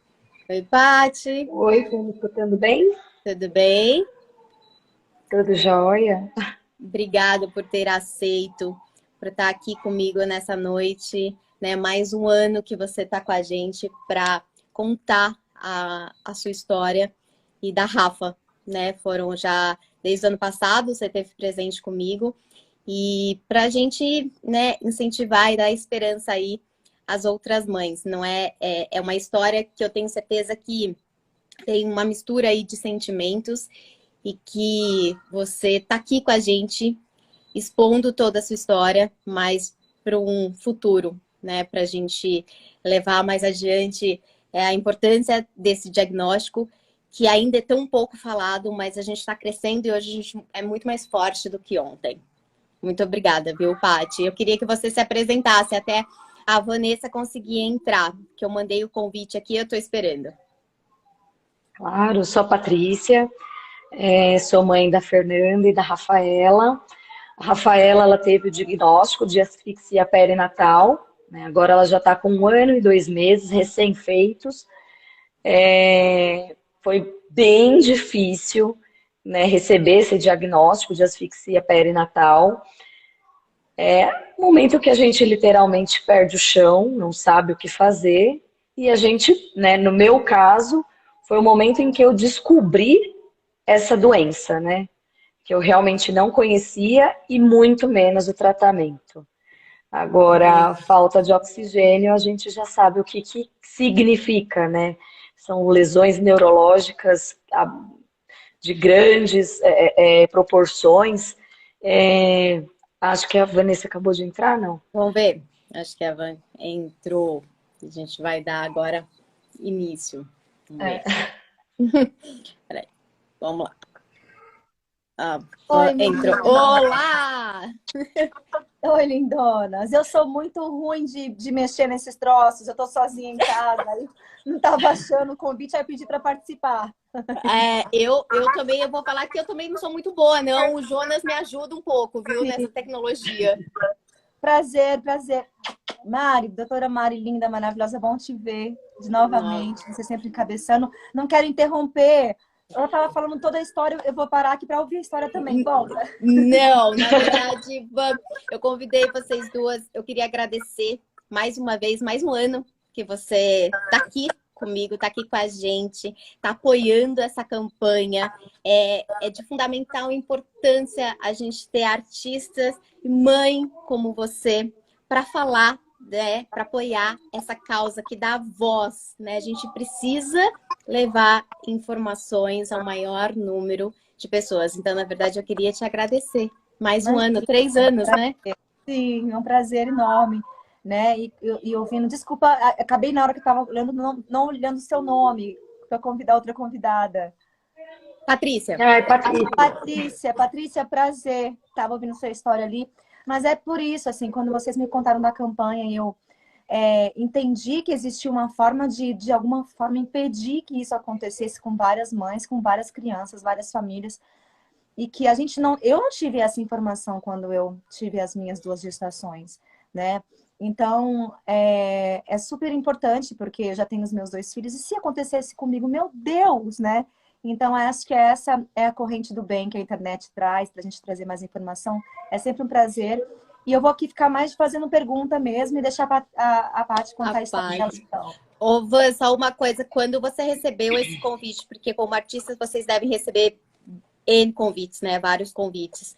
Oi, Paty. Oi, como tá tudo bem? Tudo bem? Tudo jóia? Obrigada por ter aceito, por estar aqui comigo nessa noite, né? Mais um ano que você está com a gente para contar a sua história e da Rafa, né? Foram já desde o ano passado, você esteve presente comigo. E para a gente, né, incentivar e dar esperança aí às outras mães, não é? É uma história que eu tenho certeza que tem uma mistura aí de sentimentos e que você está aqui com a gente expondo toda a sua história, mas para um futuro, né? Para a gente levar mais adiante a importância desse diagnóstico, que ainda é tão pouco falado, mas a gente está crescendo e hoje a gente é muito mais forte do que ontem. Muito obrigada, viu, Paty? Eu queria que você se apresentasse até a Vanessa conseguir entrar, que eu mandei o convite aqui, eu estou esperando. Claro, sou a Patrícia, sou mãe da Fernanda e da Rafaela. A Rafaela, ela teve o diagnóstico de asfixia perinatal, né? Agora ela já está com 1 ano e 2 meses, recém-feitos. Foi bem difícil, né, receber esse diagnóstico de asfixia perinatal. É um momento que a gente literalmente perde o chão, não sabe o que fazer. E a gente, né, no meu caso, foi o momento em que eu descobri essa doença, né? Que eu realmente não conhecia e muito menos o tratamento. Agora, a falta de oxigênio, a gente já sabe o que significa, né? São lesões neurológicas de grandes proporções. Acho que a Vanessa acabou de entrar, não? Vamos ver. Acho que a Van entrou. A gente vai dar agora início. Vamos ver. Peraí. Vamos lá. Oi, entrou. Olá! Oi, lindonas. Eu sou muito ruim de mexer nesses troços. Eu tô sozinha em casa. Não tava achando o convite, aí eu pedi para participar. Eu também, eu vou falar que eu também não sou muito boa, não. O Jonas me ajuda um pouco, viu, nessa tecnologia. Prazer, prazer. Mari, doutora Mari, linda, maravilhosa, bom te ver novamente. Você sempre encabeçando. Não quero interromper. Ela estava falando toda a história, eu vou parar aqui para ouvir a história também. Volta. Não, na verdade, eu convidei vocês duas. Eu queria agradecer mais uma vez, mais um ano que você está aqui comigo, está aqui com a gente, está apoiando essa campanha. É de fundamental importância a gente ter artistas e mãe como você para falar, né, para apoiar essa causa que dá voz, né? A gente precisa levar informações ao maior número de pessoas. Então, na verdade, eu queria te agradecer. Mais um ano, 3 anos, né? Sim, é um prazer enorme, né? E ouvindo, desculpa, acabei na hora que estava olhando, não olhando o seu nome, para convidar outra convidada. Patrícia. Patrícia, prazer. Estava ouvindo sua história ali. Mas é por isso, assim, quando vocês me contaram da campanha, eu entendi que existia uma forma de alguma forma, impedir que isso acontecesse com várias mães, com várias crianças, várias famílias. E que eu não tive essa informação quando eu tive as minhas 2 gestações, né? Então, é super importante, porque eu já tenho os meus 2 filhos. E se acontecesse comigo, meu Deus, né? Então, acho que essa é a corrente do bem que a internet traz, para a gente trazer mais informação. É sempre um prazer. E eu vou aqui ficar mais fazendo pergunta mesmo e deixar a Paty contar a história dela. Então. Ô, Van, só uma coisa. Quando você recebeu esse convite, porque como artistas vocês devem receber N convites, né? Vários convites.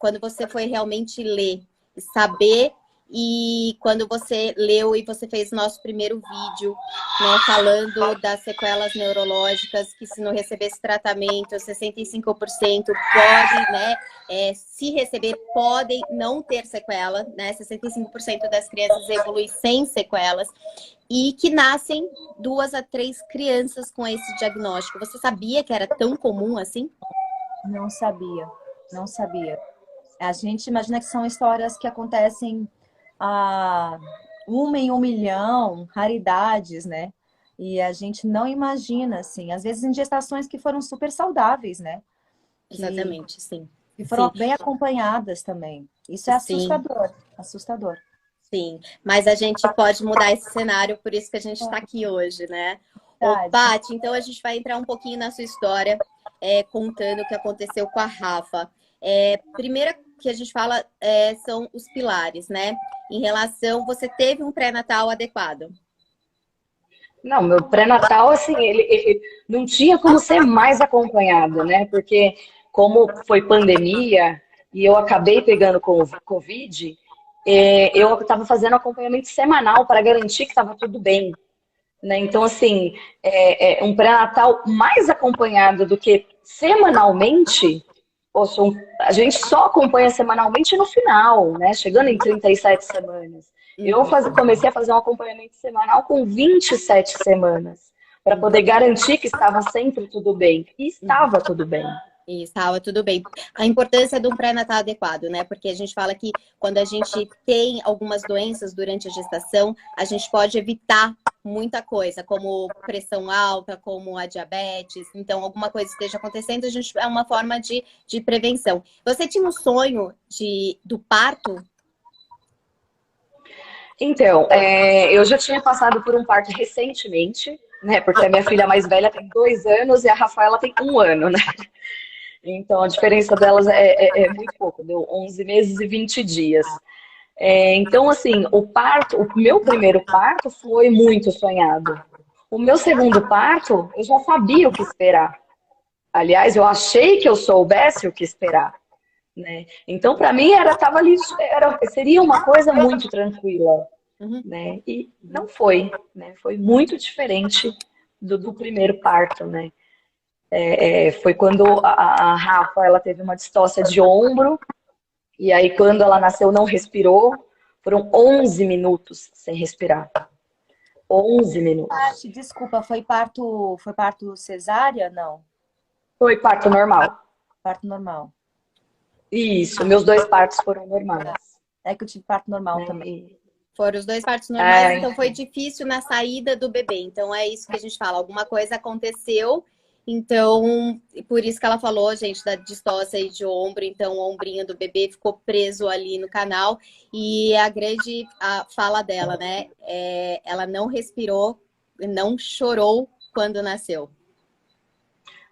Quando você foi realmente ler e saber E quando você leu e você fez nosso primeiro vídeo, né, falando das sequelas neurológicas, que se não recebesse tratamento, 65% pode, né, se receber, podem não ter sequela, né, 65% das crianças evoluem sem sequelas, e que nascem 2 a 3 crianças com esse diagnóstico. Você sabia que era tão comum assim? Não sabia, não sabia. A gente imagina que são histórias que acontecem a 1 em 1 milhão, raridades, né? E a gente não imagina, assim, às vezes em gestações que foram super saudáveis, né? Exatamente, sim. E foram Sim, bem acompanhadas também. Isso é sim. assustador, assustador. Sim, mas a gente pode mudar esse cenário, por isso que a gente está aqui hoje, né? Ô, Verdade. Paty, então a gente vai entrar um pouquinho na sua história, contando o que aconteceu com a Rafa. Primeira que a gente fala são os pilares, né? Em relação, você teve um pré-natal adequado? Não, meu pré-natal, assim, ele não tinha como ser mais acompanhado, né? Porque como foi pandemia e eu acabei pegando Covid, eu estava fazendo acompanhamento semanal para garantir que estava tudo bem, né? Então, assim, um pré-natal mais acompanhado do que semanalmente, poxa, a gente só acompanha semanalmente no final, né? Chegando em 37 semanas. Eu Uhum, comecei a fazer um acompanhamento semanal com 27 semanas, para uhum, poder garantir que estava sempre tudo bem. E uhum. estava tudo bem. E estava tudo bem. A importância de um pré-natal adequado, né? Porque a gente fala que quando a gente tem algumas doenças durante a gestação, a gente pode evitar muita coisa, como pressão alta, como a diabetes. Então, alguma coisa esteja acontecendo, a gente é uma forma de prevenção. Você tinha um sonho do parto? Então, eu já tinha passado por um parto recentemente, né? Porque a minha filha mais velha tem 2 anos e a Rafaela tem 1 ano, né? Então, a diferença delas é muito pouco, deu 11 meses e 20 dias. Então, assim, o meu primeiro parto foi muito sonhado. O meu segundo parto, eu já sabia o que esperar. Aliás, eu achei que eu soubesse o que esperar, né? Então, para mim, tava ali, seria uma coisa muito tranquila, Uhum, né? E não foi, né? Foi muito diferente do primeiro parto, né? Foi quando a Rafa, ela teve uma distócia de ombro, e aí quando ela nasceu não respirou, foram 11 minutos sem respirar. 11 minutos. Paty, desculpa, foi parto cesárea? Não, Foi parto normal. parto normal. Isso, meus 2 partos foram normais. É que eu tive parto normal Né? também. Foram os 2 partos normais, então foi Enfim. difícil na saída do bebê. Então é isso que a gente fala, alguma coisa aconteceu, então por isso que ela falou, gente, da distócia aí de ombro, então o ombrinho do bebê ficou preso ali no canal e a fala dela, né? Ela não respirou, não chorou quando nasceu.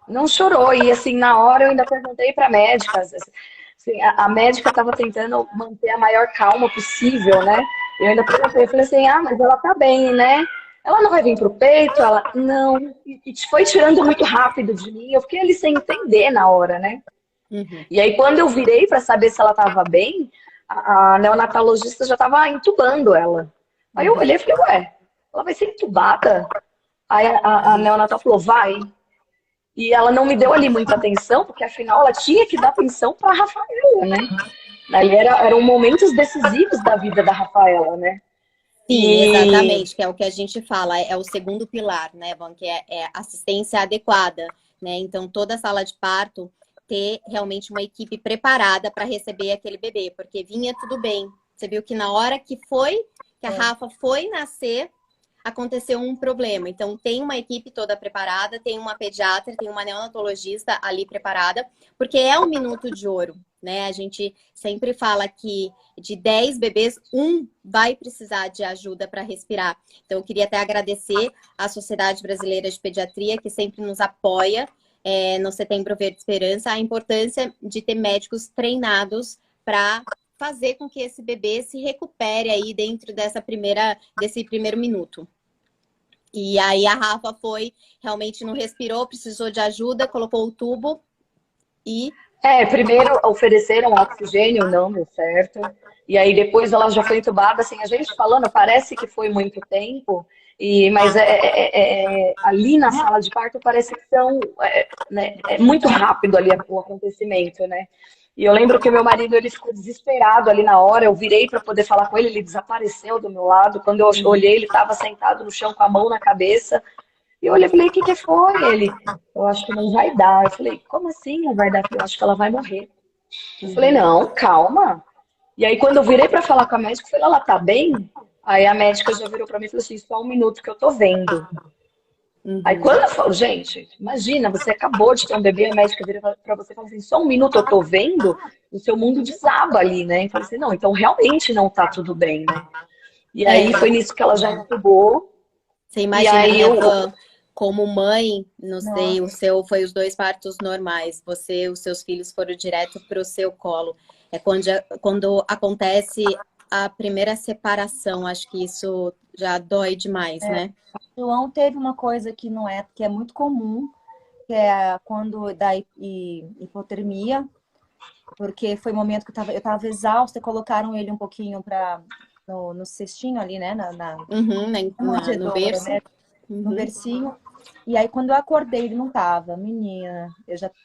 Não chorou, e assim, na hora eu ainda perguntei para a médica, assim, a médica estava tentando manter a maior calma possível, né? Eu ainda perguntei, eu falei assim, mas ela tá bem, né? Ela não vai vir pro peito? Ela, não. E foi tirando muito rápido de mim, eu fiquei ali sem entender na hora, né? Uhum. E aí quando eu virei para saber se ela estava bem, a neonatologista já estava entubando ela. Aí eu olhei e falei, ué, ela vai ser entubada? Aí a neonatal falou, vai. E ela não me deu ali muita atenção, porque afinal ela tinha que dar atenção para a Rafaela, né? Ali eram momentos decisivos da vida da Rafaela, né? Sim, exatamente, que é o que a gente fala, é o segundo pilar, né, Van, que é assistência adequada, né? Então, toda sala de parto ter realmente uma equipe preparada para receber aquele bebê, porque vinha tudo bem. Você viu que na hora que a Rafa foi nascer, aconteceu um problema. Então, tem uma equipe toda preparada, tem uma pediatra, tem uma neonatologista ali preparada, porque é um minuto de ouro, né? A gente sempre fala que de 10 bebês, um vai precisar de ajuda para respirar. Então, eu queria até agradecer à Sociedade Brasileira de Pediatria, que sempre nos apoia no Setembro Verde Esperança, a importância de ter médicos treinados para fazer com que esse bebê se recupere aí dentro desse primeiro minuto. E aí a Rafa realmente não respirou, precisou de ajuda, colocou o tubo e Primeiro ofereceram oxigênio, não deu certo. E aí depois ela já foi entubada, assim, a gente falando, parece que foi muito tempo, mas ali na sala de parto parece que né, é muito rápido ali o acontecimento, né? E eu lembro que meu marido, ele ficou desesperado ali na hora, eu virei para poder falar com ele, ele desapareceu do meu lado. Quando eu Uhum. olhei, ele estava sentado no chão com a mão na cabeça. E eu olhei e falei, o que que foi? Ele, eu acho que não vai dar. Eu falei, como assim não vai dar? Eu falei, eu acho que ela vai morrer. Eu falei, Uhum. não, calma. E aí, quando eu virei para falar com a médica, eu falei, ela tá bem? Aí a médica já virou para mim e falou assim, só um minuto que eu tô vendo. Aí Uhum. quando eu falo, gente, imagina, você acabou de ter um bebê, a médica vira para você e fala assim, só um minuto eu tô vendo, o seu mundo desaba ali, né? E falei assim, não, então realmente não tá tudo bem, né? E aí É, foi nisso que ela já entubou, você e imagina, aí né, eu, Van, como mãe, não sei, o Nossa. seu foi os dois partos normais, você, os seus filhos foram direto para o seu colo. É quando acontece a primeira separação, acho que isso já dói demais, né? O João teve uma coisa que não é, que é muito comum, que é quando dá hipotermia, porque foi o momento que eu tava exausta, colocaram ele um pouquinho no cestinho ali, né, Uhum, na no manjedoura, berço. né, no Uhum. bercinho. E aí, quando eu acordei, ele não tava. Menina,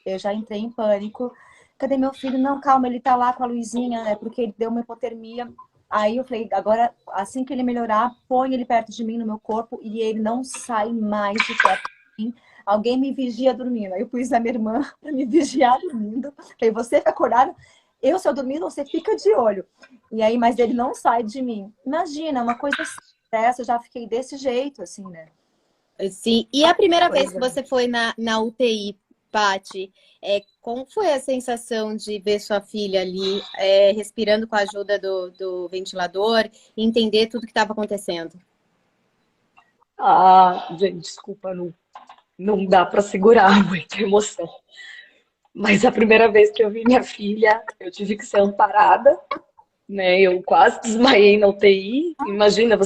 eu já entrei em pânico. Cadê meu filho? Não, calma, ele tá lá com a luzinha, né? Porque ele deu uma hipotermia. Aí eu falei, agora, assim que ele melhorar, põe ele perto de mim, no meu corpo, e ele não sai mais de perto de mim. Alguém me vigia dormindo. Aí eu pus a minha irmã para me vigiar dormindo. Falei, você fica acordado, se eu dormindo, você fica de olho. E aí, mas ele não sai de mim. Imagina, uma coisa dessa, eu já fiquei desse jeito, assim, né? Sim. E a primeira vez que Coisa. você foi na UTI, Paty, como foi a sensação de ver sua filha ali, respirando com a ajuda do ventilador e entender tudo que estava acontecendo? gente, desculpa, não dá para segurar muita emoção. Mas a primeira vez que eu vi minha filha, eu tive que ser amparada, né? Eu quase desmaiei na UTI. Imagina,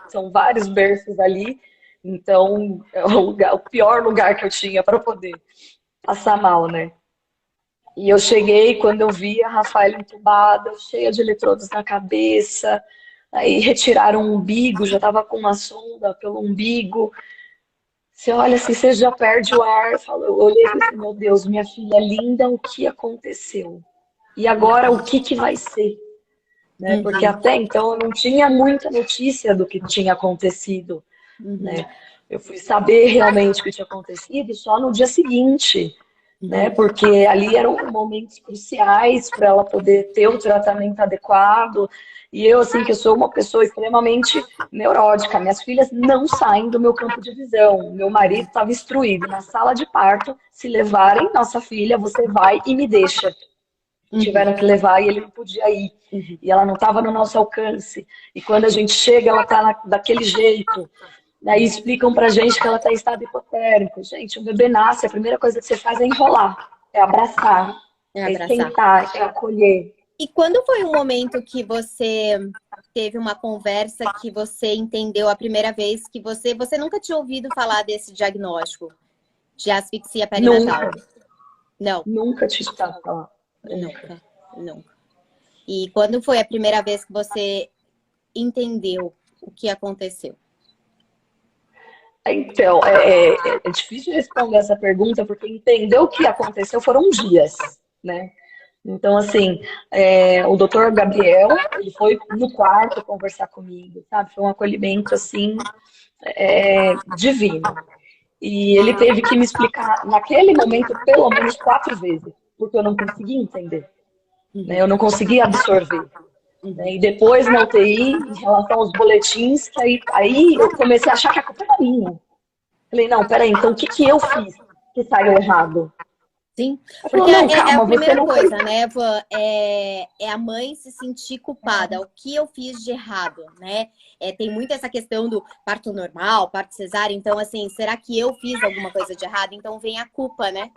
são vários berços ali, então é o pior lugar que eu tinha para poder passar mal, né? E eu cheguei quando eu vi a Rafaela entubada, cheia de eletrodos na cabeça. Aí retiraram o umbigo, já estava com uma sonda pelo umbigo. Você olha assim, você já perde o ar. Eu olhei e falei assim, meu Deus, minha filha linda, o que aconteceu? E agora o que que vai ser? Né? Porque Uhum, até então eu não tinha muita notícia do que tinha acontecido, uhum, né? Eu fui saber realmente o que tinha acontecido só no dia seguinte, né? uhum, Porque ali eram momentos cruciais para ela poder ter o tratamento adequado. E eu, assim, que eu sou uma pessoa extremamente neurótica, minhas filhas não saem do meu campo de visão. Meu marido estava instruído na sala de parto, se levarem nossa filha, você vai e me deixa. E uhum, tiveram que levar e ele não podia ir. uhum. E ela não estava no nosso alcance. E quando a gente chega, ela está daquele jeito. Daí explicam pra gente que ela está em estado hipotérmico. Gente, o bebê nasce, a primeira coisa que você faz é enrolar, é abraçar, É é abraçar. esquentar, é acolher. E quando foi um momento que você teve uma conversa que você entendeu a primeira vez que você nunca tinha ouvido falar desse diagnóstico de asfixia perinatal? Nunca, Não, nunca te escutado falar. Nunca. nunca, nunca. E quando foi a primeira vez que você entendeu o que aconteceu? Então, é difícil responder essa pergunta, porque entender o que aconteceu foram dias, né? Então, assim, o doutor Gabriel, ele foi no quarto conversar comigo, sabe? Foi um acolhimento, assim, divino. E ele teve que me explicar, naquele momento, pelo menos 4 vezes, porque eu não conseguia entender, né? Uhum, Eu não conseguia absorver. uhum, Né? E depois na UTI, em relação aos boletins, que aí eu comecei a achar que a culpa era minha. Falei, não, peraí, então o que que eu fiz que saiu errado? sim, Ela falou, porque não, é a calma, você primeira não foi. coisa, né, Van? É a mãe se sentir culpada. O que eu fiz de errado, né? Tem muito essa questão do parto normal, parto cesárea. Então, assim, será que eu fiz alguma coisa de errado? Então vem a culpa, né?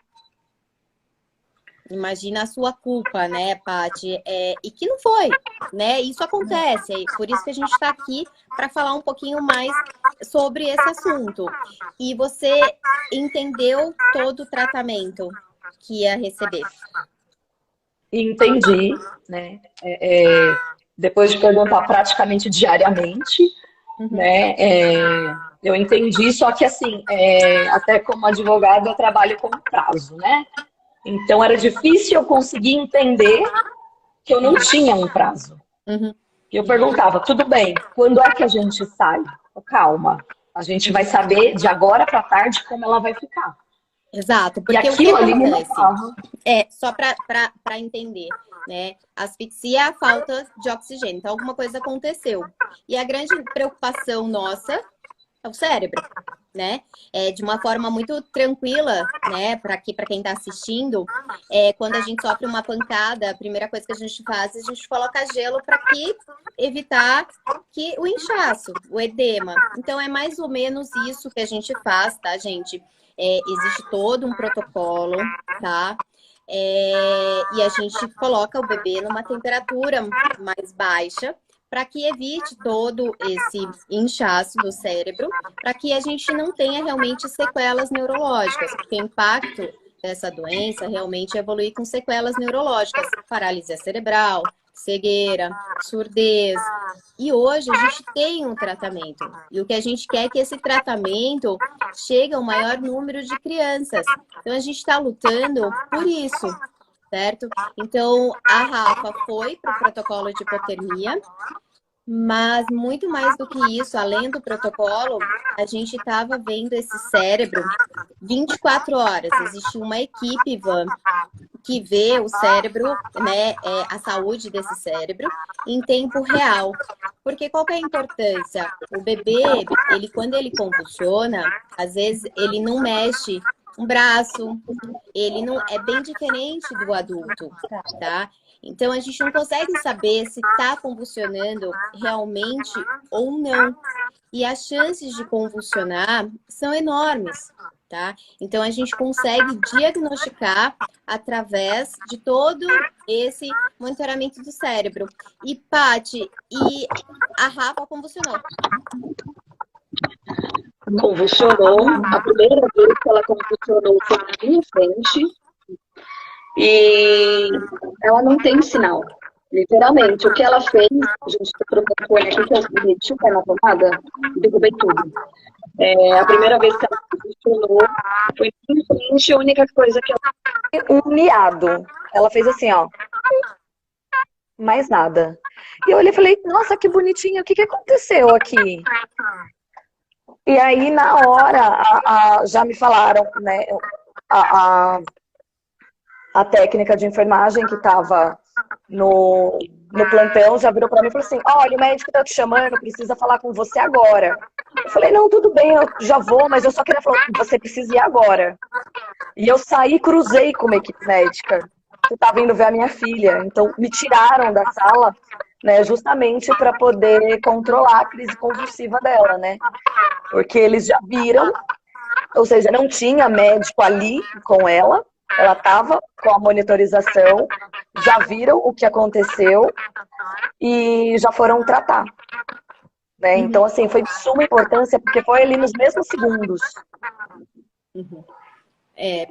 Imagina a sua culpa, né, Paty? E que não foi, né? Isso acontece. Por isso que a gente está aqui para falar um pouquinho mais sobre esse assunto. E você entendeu todo o tratamento que ia receber? entendi, né? Depois de perguntar praticamente diariamente, Uhum. né? Eu entendi, só que assim, até como advogada eu trabalho com prazo, né? Então era difícil eu conseguir entender que eu não tinha um prazo. Uhum. E eu perguntava, tudo bem, quando é que a gente sai? Calma, a gente vai saber de agora para tarde como ela vai ficar. Exato, E porque o que aquilo ali me acontece? matava. Só para entender, né? Asfixia é a falta de oxigênio. Então, alguma coisa aconteceu. E a grande preocupação nossa é o cérebro, né? De uma forma muito tranquila, né? Para quem está assistindo, quando a gente sofre uma pancada, a primeira coisa que a gente faz é a gente coloca gelo para evitar que o inchaço, o edema. Então, é mais ou menos isso que a gente faz, tá, gente? Existe todo um protocolo, tá? E a gente coloca o bebê numa temperatura mais baixa para que evite todo esse inchaço do cérebro, para que a gente não tenha realmente sequelas neurológicas, porque o impacto dessa doença realmente evolui com sequelas neurológicas, paralisia cerebral, cegueira, surdez. E hoje a gente tem um tratamento. E o que a gente quer é que esse tratamento chegue ao maior número de crianças. Então a gente está lutando por isso, certo? Então a Rafa foi para o protocolo de hipotermia, mas muito mais do que isso, além do protocolo, a gente estava vendo esse cérebro 24 horas. Existe uma equipe, Ivan, que vê o cérebro, né, a saúde desse cérebro em tempo real. Porque qual que é a importância? O bebê, quando ele convulsiona, às vezes ele não mexe um braço, ele não é bem diferente do adulto, tá? Então a gente não consegue saber se está convulsionando realmente ou não. E as chances de convulsionar são enormes, tá? Então a gente consegue diagnosticar através de todo esse monitoramento do cérebro. E Paty, e a Rafa convulsionou. Convulsionou. A primeira vez que ela convulsionou foi na minha frente. E ela não tem sinal. Literalmente, o que ela fez, a gente trocou o fone aqui, que eu meti o pé na tomada, derrubei tudo. A primeira vez que ela funcionou foi em frente, a única coisa que ela fez um miado. Ela fez assim, ó, mais nada. E eu olhei e falei, nossa, que bonitinho, o que aconteceu aqui? E aí, na hora, já me falaram, né, a técnica de enfermagem que estava no plantão já virou para mim e falou assim, olha, o médico está te chamando, precisa falar com você agora. Eu falei, não, tudo bem, eu já vou, mas eu só queria falar, você precisa ir agora. E eu saí, cruzei com uma equipe médica, que estava vindo ver a minha filha. Então, me tiraram da sala, né, justamente para poder controlar a crise convulsiva dela, né? Porque eles já viram, ou seja, não tinha médico ali com ela estava com a monitorização, já viram o que aconteceu e já foram tratar. Né? Uhum. Então, assim, foi de suma importância, porque foi ali nos mesmos segundos. Uhum.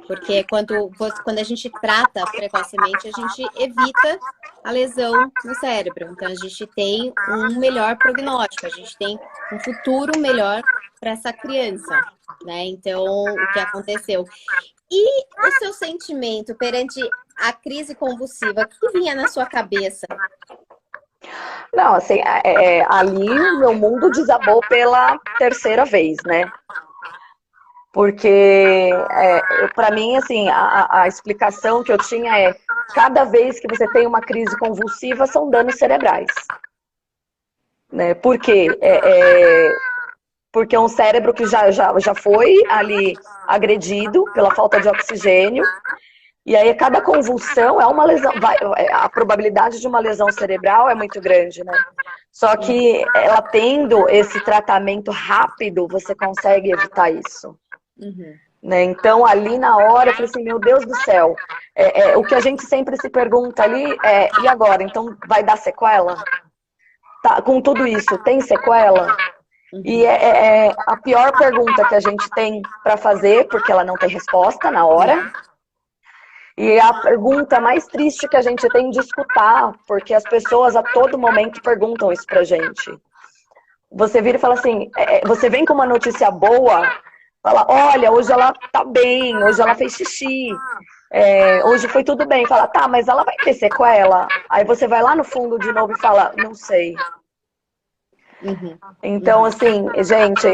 Porque quando a gente trata precocemente, a gente evita a lesão no cérebro. Então, a gente tem um melhor prognóstico, a gente tem um futuro melhor para essa criança, né? Então, o que aconteceu? E o seu sentimento perante a crise convulsiva, o que vinha na sua cabeça? Não, assim, ali o meu mundo desabou pela terceira vez, né? Porque, para mim, assim, a explicação que eu tinha é, cada vez que você tem uma crise convulsiva, são danos cerebrais. Né? Por quê? Porque é um cérebro que já foi ali agredido pela falta de oxigênio, e aí cada convulsão é uma lesão, a probabilidade de uma lesão cerebral é muito grande, né? Só que ela tendo esse tratamento rápido, você consegue evitar isso. Uhum. Né? Então ali na hora eu falei assim, meu Deus do céu, o que a gente sempre se pergunta ali é, e agora? Então vai dar sequela? Tá, com tudo isso, tem sequela? E é a pior pergunta que a gente tem para fazer, porque ela não tem resposta na hora. E a pergunta mais triste que a gente tem de escutar, porque as pessoas a todo momento perguntam isso pra gente. Você vira e fala assim, você vem com uma notícia boa, fala, olha, hoje ela tá bem, hoje ela fez xixi, hoje foi tudo bem. Fala, tá, mas ela vai ter sequela? Aí você vai lá no fundo de novo e fala, não sei. Então, assim, gente,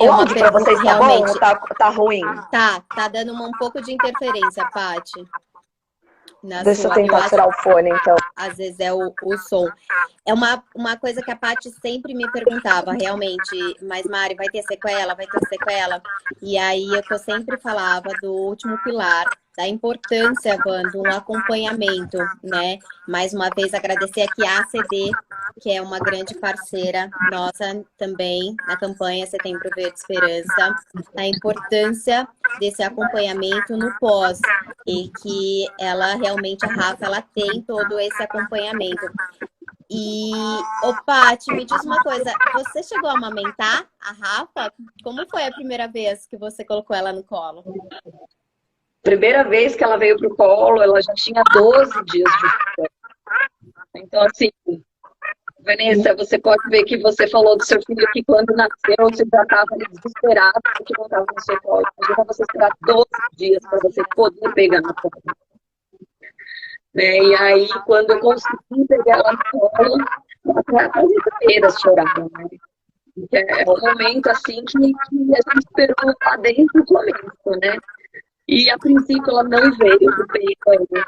o áudio pra vocês tá bom ou tá ruim? Tá dando um pouco de interferência, Paty. Deixa eu tentar tirar o fone, então. Às vezes é o som. É uma coisa que a Paty sempre me perguntava, realmente, mas Mari, vai ter sequela? Vai ter sequela? E aí eu sempre falava do último pilar, da importância, Van, do acompanhamento, né? Mais uma vez agradecer aqui a ACD, que é uma grande parceira nossa também na campanha Setembro Verde Esperança, a importância desse acompanhamento no pós, e que ela realmente, a Rafa, ela tem todo esse acompanhamento. E, Paty, me diz uma coisa, você chegou a amamentar a Rafa? Como foi a primeira vez que você colocou ela no colo? Primeira vez que ela veio pro colo, ela já tinha 12 dias de vida. Então, assim, Vanessa, você pode ver que você falou do seu filho que quando nasceu você já estava desesperado porque não estava no seu colo. Imagina você esperar 12 dias para você poder pegar no colo. Né? E aí, quando eu consegui pegar ela no colo, as inteiras choraram, né? Porque é um momento assim que a gente esperou lá desde o começo, né? E a princípio ela não veio do peito ainda,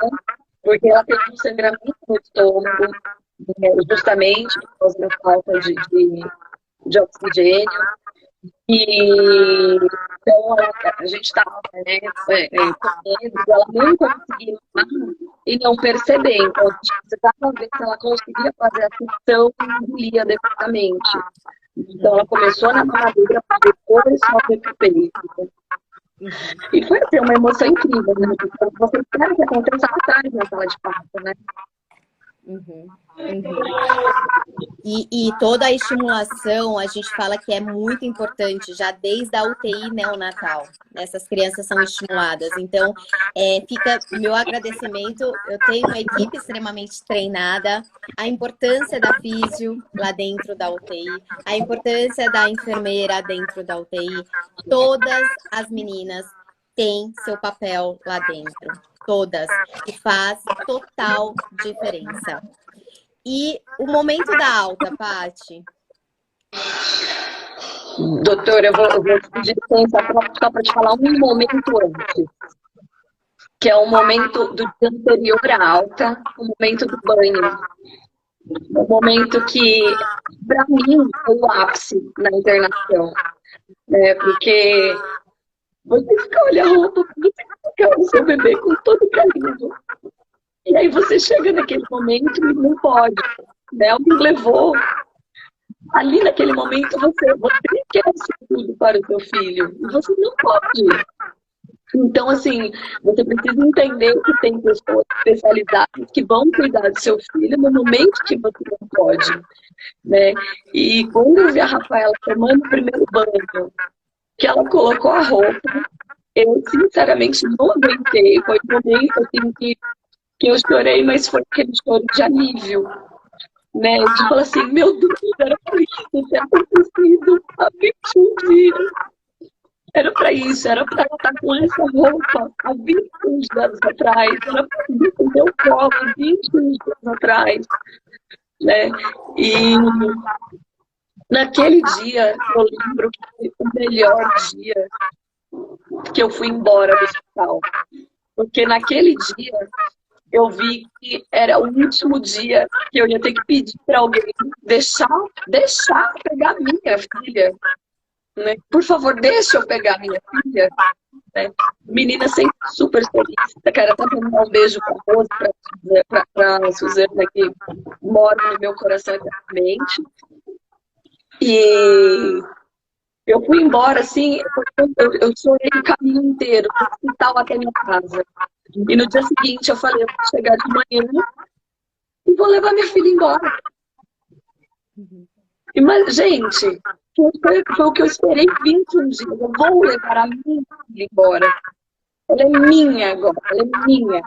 porque ela teve um sangramento no estômago, justamente por causa da falta de oxigênio. E então a gente estava comendo, ela não conseguia e não perceber. Então a gente precisava ver se ela conseguia fazer a sucção e engolir adequadamente. Então ela começou na mamadeira para depois só ver pro peito. E foi assim, uma emoção incrível, né? Você espera que aconteça lá atrás na sala de parto, né? E toda a estimulação, a gente fala que é muito importante, já desde a UTI neonatal. Essas crianças são estimuladas. Então, fica meu agradecimento. Eu tenho uma equipe extremamente treinada. A importância da físio lá dentro da UTI, a importância da enfermeira dentro da UTI. Todas as meninas têm seu papel lá dentro. Todas. E faz total diferença. E o momento da alta, Paty? Doutora, eu vou pedir licença só para te falar um momento antes, que é o momento do dia anterior à alta, o momento do banho. O momento que, para mim, foi o ápice na internação. Né? Porque você fica olhando a roupa, você fica o seu bebê com todo carinho. E aí você chega naquele momento e não pode, né? Alguém levou. Ali naquele momento você quer ser tudo para o seu filho. E você não pode. Então, assim, você precisa entender que tem pessoas especializadas que vão cuidar do seu filho no momento que você não pode. Né? E quando eu vi a Rafaela tomando o primeiro banho, que ela colocou a roupa, eu sinceramente não aguentei. Foi um momento assim, que eu chorei, mas foi aquele choro de alívio, né? Eu falo assim, meu Deus, era pra isso ter acontecido há 21 dias. Era pra isso, era pra ela estar com essa roupa há 21 anos atrás, era pra isso o meu colo há 21 anos atrás, né? E naquele dia, eu lembro que foi o melhor dia que eu fui embora do hospital. Porque naquele dia eu vi que era o último dia que eu ia ter que pedir para alguém deixar pegar minha filha. Né? Por favor, deixa eu pegar minha filha. Né? Menina sempre super feliz. Eu quero até mandar um beijo para a Suzana, que mora no meu coração eternamente. E eu fui embora, assim, eu chorei o caminho inteiro, do hospital até minha casa. E no dia seguinte eu falei, eu vou chegar de manhã e vou levar minha filha embora. Mas, gente, foi o que eu esperei 21 dias. Eu vou levar a minha filha embora. ela é minha agora, ela é minha.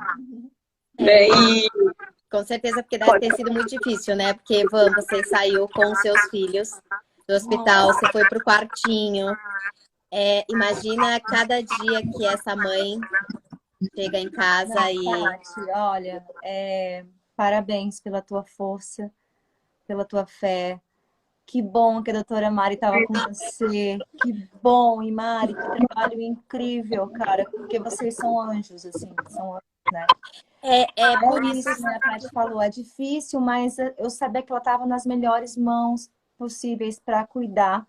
Né? E com certeza, porque deve ter sido muito difícil, né? Porque, Van, você saiu com os seus filhos do hospital, você foi pro quartinho. Imagina cada dia que essa mãe chega em casa Paty, olha, parabéns pela tua força, pela tua fé. Que bom que a doutora Mari estava com você. Que bom, e Mari, que trabalho incrível, cara. Porque vocês são anjos, assim, são anjos, né? por isso, né? A Paty falou, é difícil, mas eu sabia que ela estava nas melhores mãos possíveis para cuidar,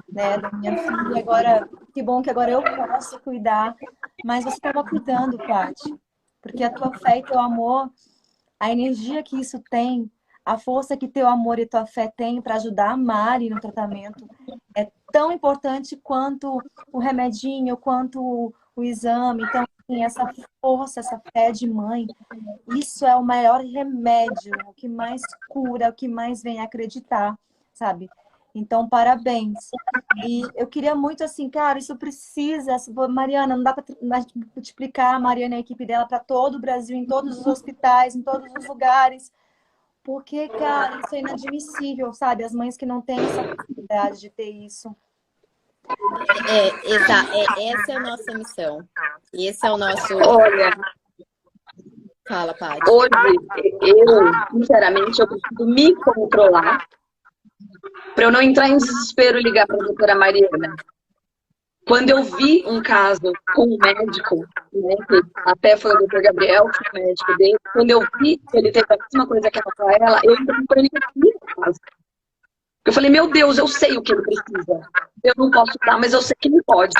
né, da minha filha. Agora, que bom que agora eu posso cuidar. Mas você estava cuidando, Paty, porque a tua fé e teu amor, a energia que isso tem, a força que teu amor e tua fé tem para ajudar a Mari no tratamento é tão importante quanto o remedinho, quanto o exame. Então, assim, essa força, essa fé de mãe, isso é o maior remédio, o que mais cura, o que mais vem acreditar, sabe? Então, parabéns. E eu queria muito, assim, cara, isso precisa. Mariana, não dá para multiplicar a Mariana e a equipe dela para todo o Brasil, em todos os hospitais, em todos os lugares. Porque, cara, isso é inadmissível, sabe? As mães que não têm essa possibilidade de ter isso. Essa é a nossa missão. Esse é o nosso... olha, Fala, Paty. hoje, eu, sinceramente, eu preciso me controlar para eu não entrar em desespero e ligar para a doutora Mariana. Quando eu vi um caso com um médico, né, que até foi o doutor Gabriel, que foi o médico dele, quando eu vi que ele teve a mesma coisa que ela, eu entrei para ele no caso. Eu falei, meu Deus, eu sei o que ele precisa. Eu não posso dar, mas eu sei que ele pode.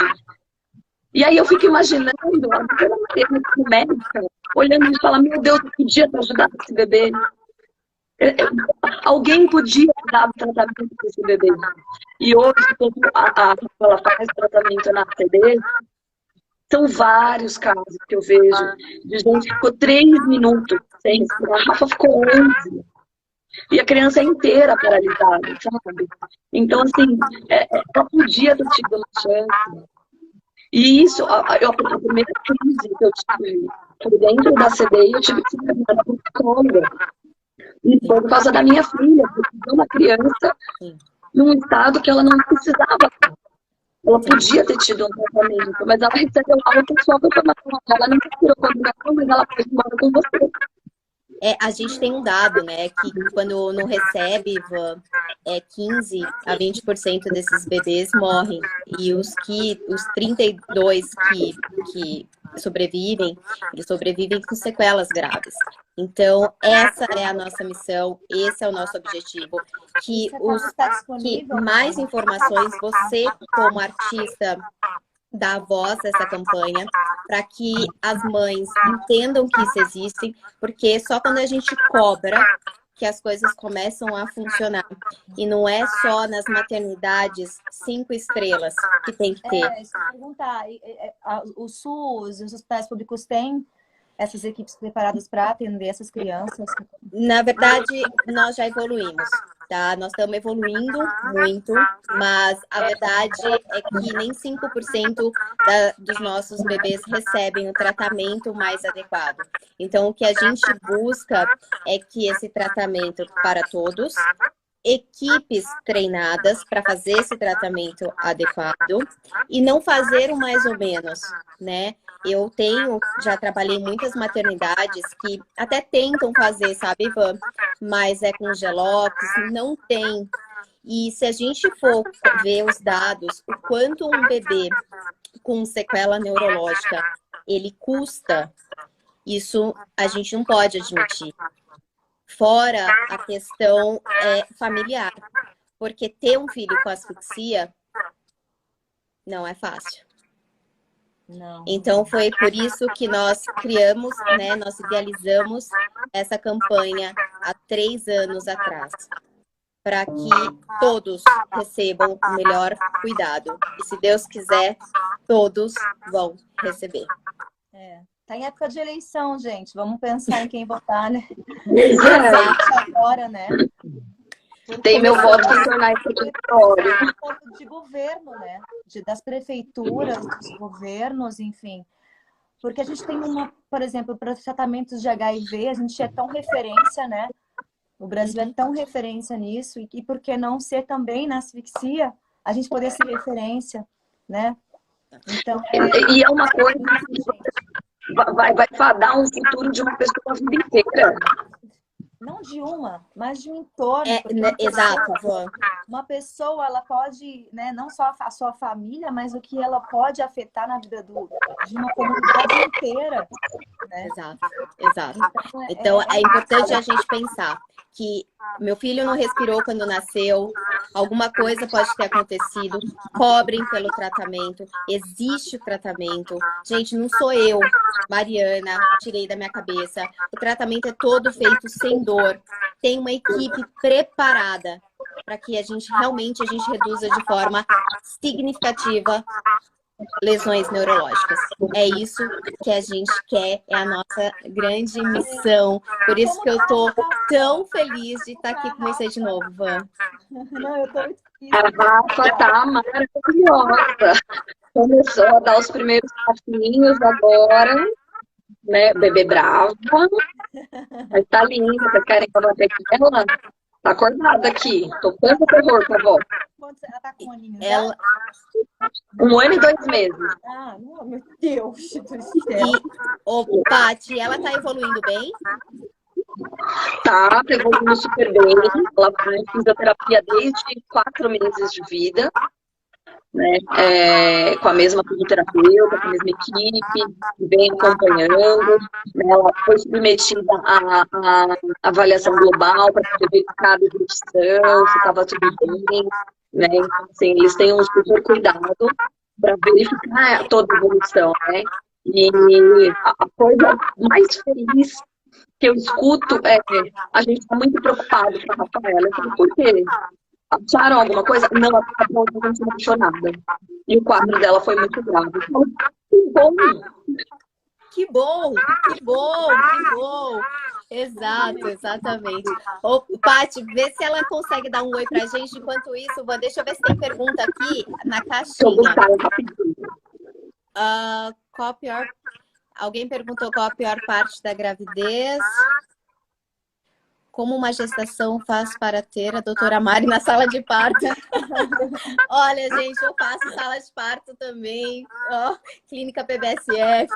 E aí eu fico imaginando a doutora Mariana como médica, olhando e falando, meu Deus, eu podia ter ajudado esse bebê. Alguém podia ter dado tratamento para esse bebê. E hoje, quando ela faz tratamento na CD, são vários casos que eu vejo de gente que ficou 3 minutos sem respirar. A Rafa ficou 11. E a criança é inteira paralisada, sabe? Então, assim, ela podia ter tido uma chance. E isso, a primeira crise que eu tive foi dentro da CD, eu tive que ser internada por psicóloga. E foi por causa da minha filha, porque foi uma criança num estado que ela não precisava. Ela podia ter tido um tratamento, mas ela recebeu algo que só foi informação. Ela não recebeu comunicação, mas ela foi embora com você. A gente tem um dado, né, que quando não recebe, 15 a 20% desses bebês morrem. E os 32 que sobrevivem, eles sobrevivem com sequelas graves. Então, essa é a nossa missão, esse é o nosso objetivo. Que mais informações, você, como artista, dar voz a essa campanha, para que as mães entendam que isso existe, porque só quando a gente cobra que as coisas começam a funcionar. E não é só nas maternidades 5 estrelas que tem que ter. Deixa eu perguntar, o SUS e os hospitais públicos têm essas equipes preparadas para atender essas crianças? Na verdade, nós já evoluímos, tá? Nós estamos evoluindo muito, mas a verdade é que nem 5% dos nossos bebês recebem o tratamento mais adequado. Então, o que a gente busca é que esse tratamento para todos, equipes treinadas para fazer esse tratamento adequado e não fazer o mais ou menos, né? Eu já trabalhei em muitas maternidades que até tentam fazer, sabe, Ivan? Mas é com Gelox, não tem. E se a gente for ver os dados, o quanto um bebê com sequela neurológica, ele custa, isso a gente não pode admitir. Fora a questão familiar, porque ter um filho com asfixia não é fácil. Não. Então foi por isso que nós criamos, né, nós idealizamos essa campanha há 3 anos atrás, para que todos recebam o melhor cuidado. E se Deus quiser, todos vão receber. Tá em época de eleição, gente. Vamos pensar em quem votar, né? Agora, né? Tem meu voto para tornar isso obrigatório. De governo, né? Das prefeituras, dos governos, enfim. Porque a gente tem por exemplo, para os tratamentos de HIV, a gente é tão referência, né? O Brasil é tão referência nisso, e por que não ser também na asfixia, a gente poder ser referência, né? Então, E é uma coisa que vai fadar um futuro de uma pessoa a vida inteira. não de uma, mas de um entorno. Exato, Uma pessoa, ela pode, né, não só a sua família, mas o que ela pode afetar na vida de uma comunidade inteira. Né? Exato. Então, é importante a gente pensar que meu filho não respirou quando nasceu, alguma coisa pode ter acontecido, cobrem pelo tratamento, existe o tratamento. Gente, não sou eu, Mariana, tirei da minha cabeça. O tratamento é todo feito sem dor. Tem uma equipe preparada para que a gente reduza de forma significativa lesões neurológicas. É isso que a gente quer, é a nossa grande missão. Por isso que eu tô tão feliz de estar aqui com você de novo, Van. Não, eu tô muito feliz. A Rafa tá maravilhosa. Começou a dar os primeiros passinhos agora, né? Bebê brava. Mas tá linda. Vocês querem que eu bater com ela? Tá acordada aqui. Tocando terror com a avó. Ela tá com um aninho, Ela... 1 ano e 2 meses. Ah, meu Deus do céu. E, Paty, ela tá evoluindo bem? Tá evoluindo super bem. Ela faz fisioterapia desde 4 meses de vida. Né? Com a mesma fisioterapeuta, com a mesma equipe, vem acompanhando. Né? Ela foi submetida à avaliação global para poder verificar a evolução, se estava tudo bem. Né? Então, assim, eles têm um super cuidado para verificar toda a evolução. Né? E a coisa mais feliz que eu escuto é a gente está muito preocupado com a Rafaela. Por quê? Acharam alguma coisa? Não, ela estava muito emocionada. E o quadro dela foi muito grave. Que bom! Que bom, que bom, que bom. Exato, exatamente. Ô, Paty, vê se ela consegue dar um oi pra gente. Enquanto isso, deixa eu ver se tem pergunta aqui na caixinha. Qual a pior... Alguém perguntou qual a pior parte da gravidez. Como uma gestação faz para ter a doutora Mari na sala de parto? Olha, gente, eu faço sala de parto também. Ó, clínica PBSF.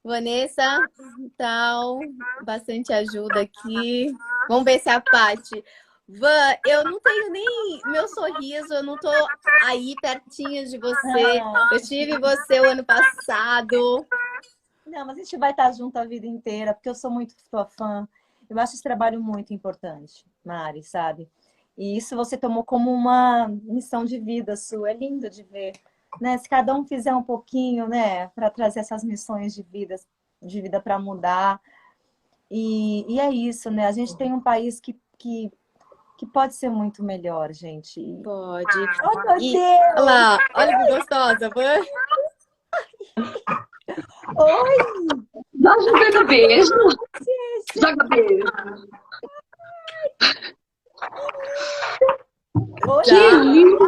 Vanessa, então, bastante ajuda aqui. Vamos ver se a Paty... Van, eu não tenho nem meu sorriso, eu não tô aí pertinho de você. Eu tive você o ano passado. Não, mas a gente vai estar junto a vida inteira, porque eu sou muito sua fã. Eu acho esse trabalho muito importante, Mari, sabe? E isso você tomou como uma missão de vida sua. É lindo de ver, né? Se cada um fizer um pouquinho, né? Para trazer essas missões de vida para mudar. E é isso, né? A gente tem um país que pode ser muito melhor, gente. Pode. Oh, meu Deus! Olha lá, olha que gostosa, Van. Oi! Tá jogando beijo. Joga beijo. Oi! Que lindo.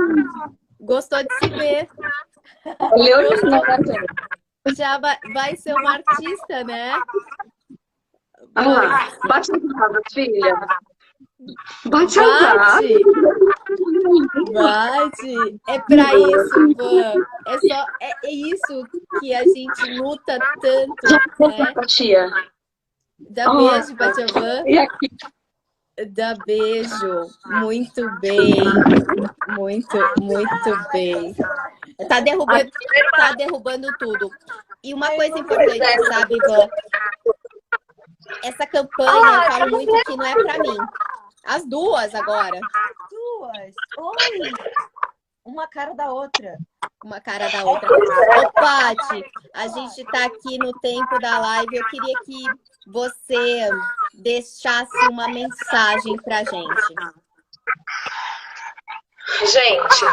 Gostou de se ver. Leonina, Já vai ser uma artista, né? olha lá. Bate na casa, filha. Bate a Bate! Bate! É pra isso, Van. É isso que a gente luta tanto, né? Tia. Dá beijo pra tia Van. E aqui? Dá beijo. Muito bem. Muito, muito bem. Tá derrubando tudo. E uma coisa importante, sabe, Van? Essa campanha, eu falo muito que não é pra mim. As duas agora. Duas! Oi! Uma cara da outra. Uma cara da outra. Ô, Paty, a gente tá aqui no tempo da live. Eu queria que você deixasse uma mensagem pra gente. Gente,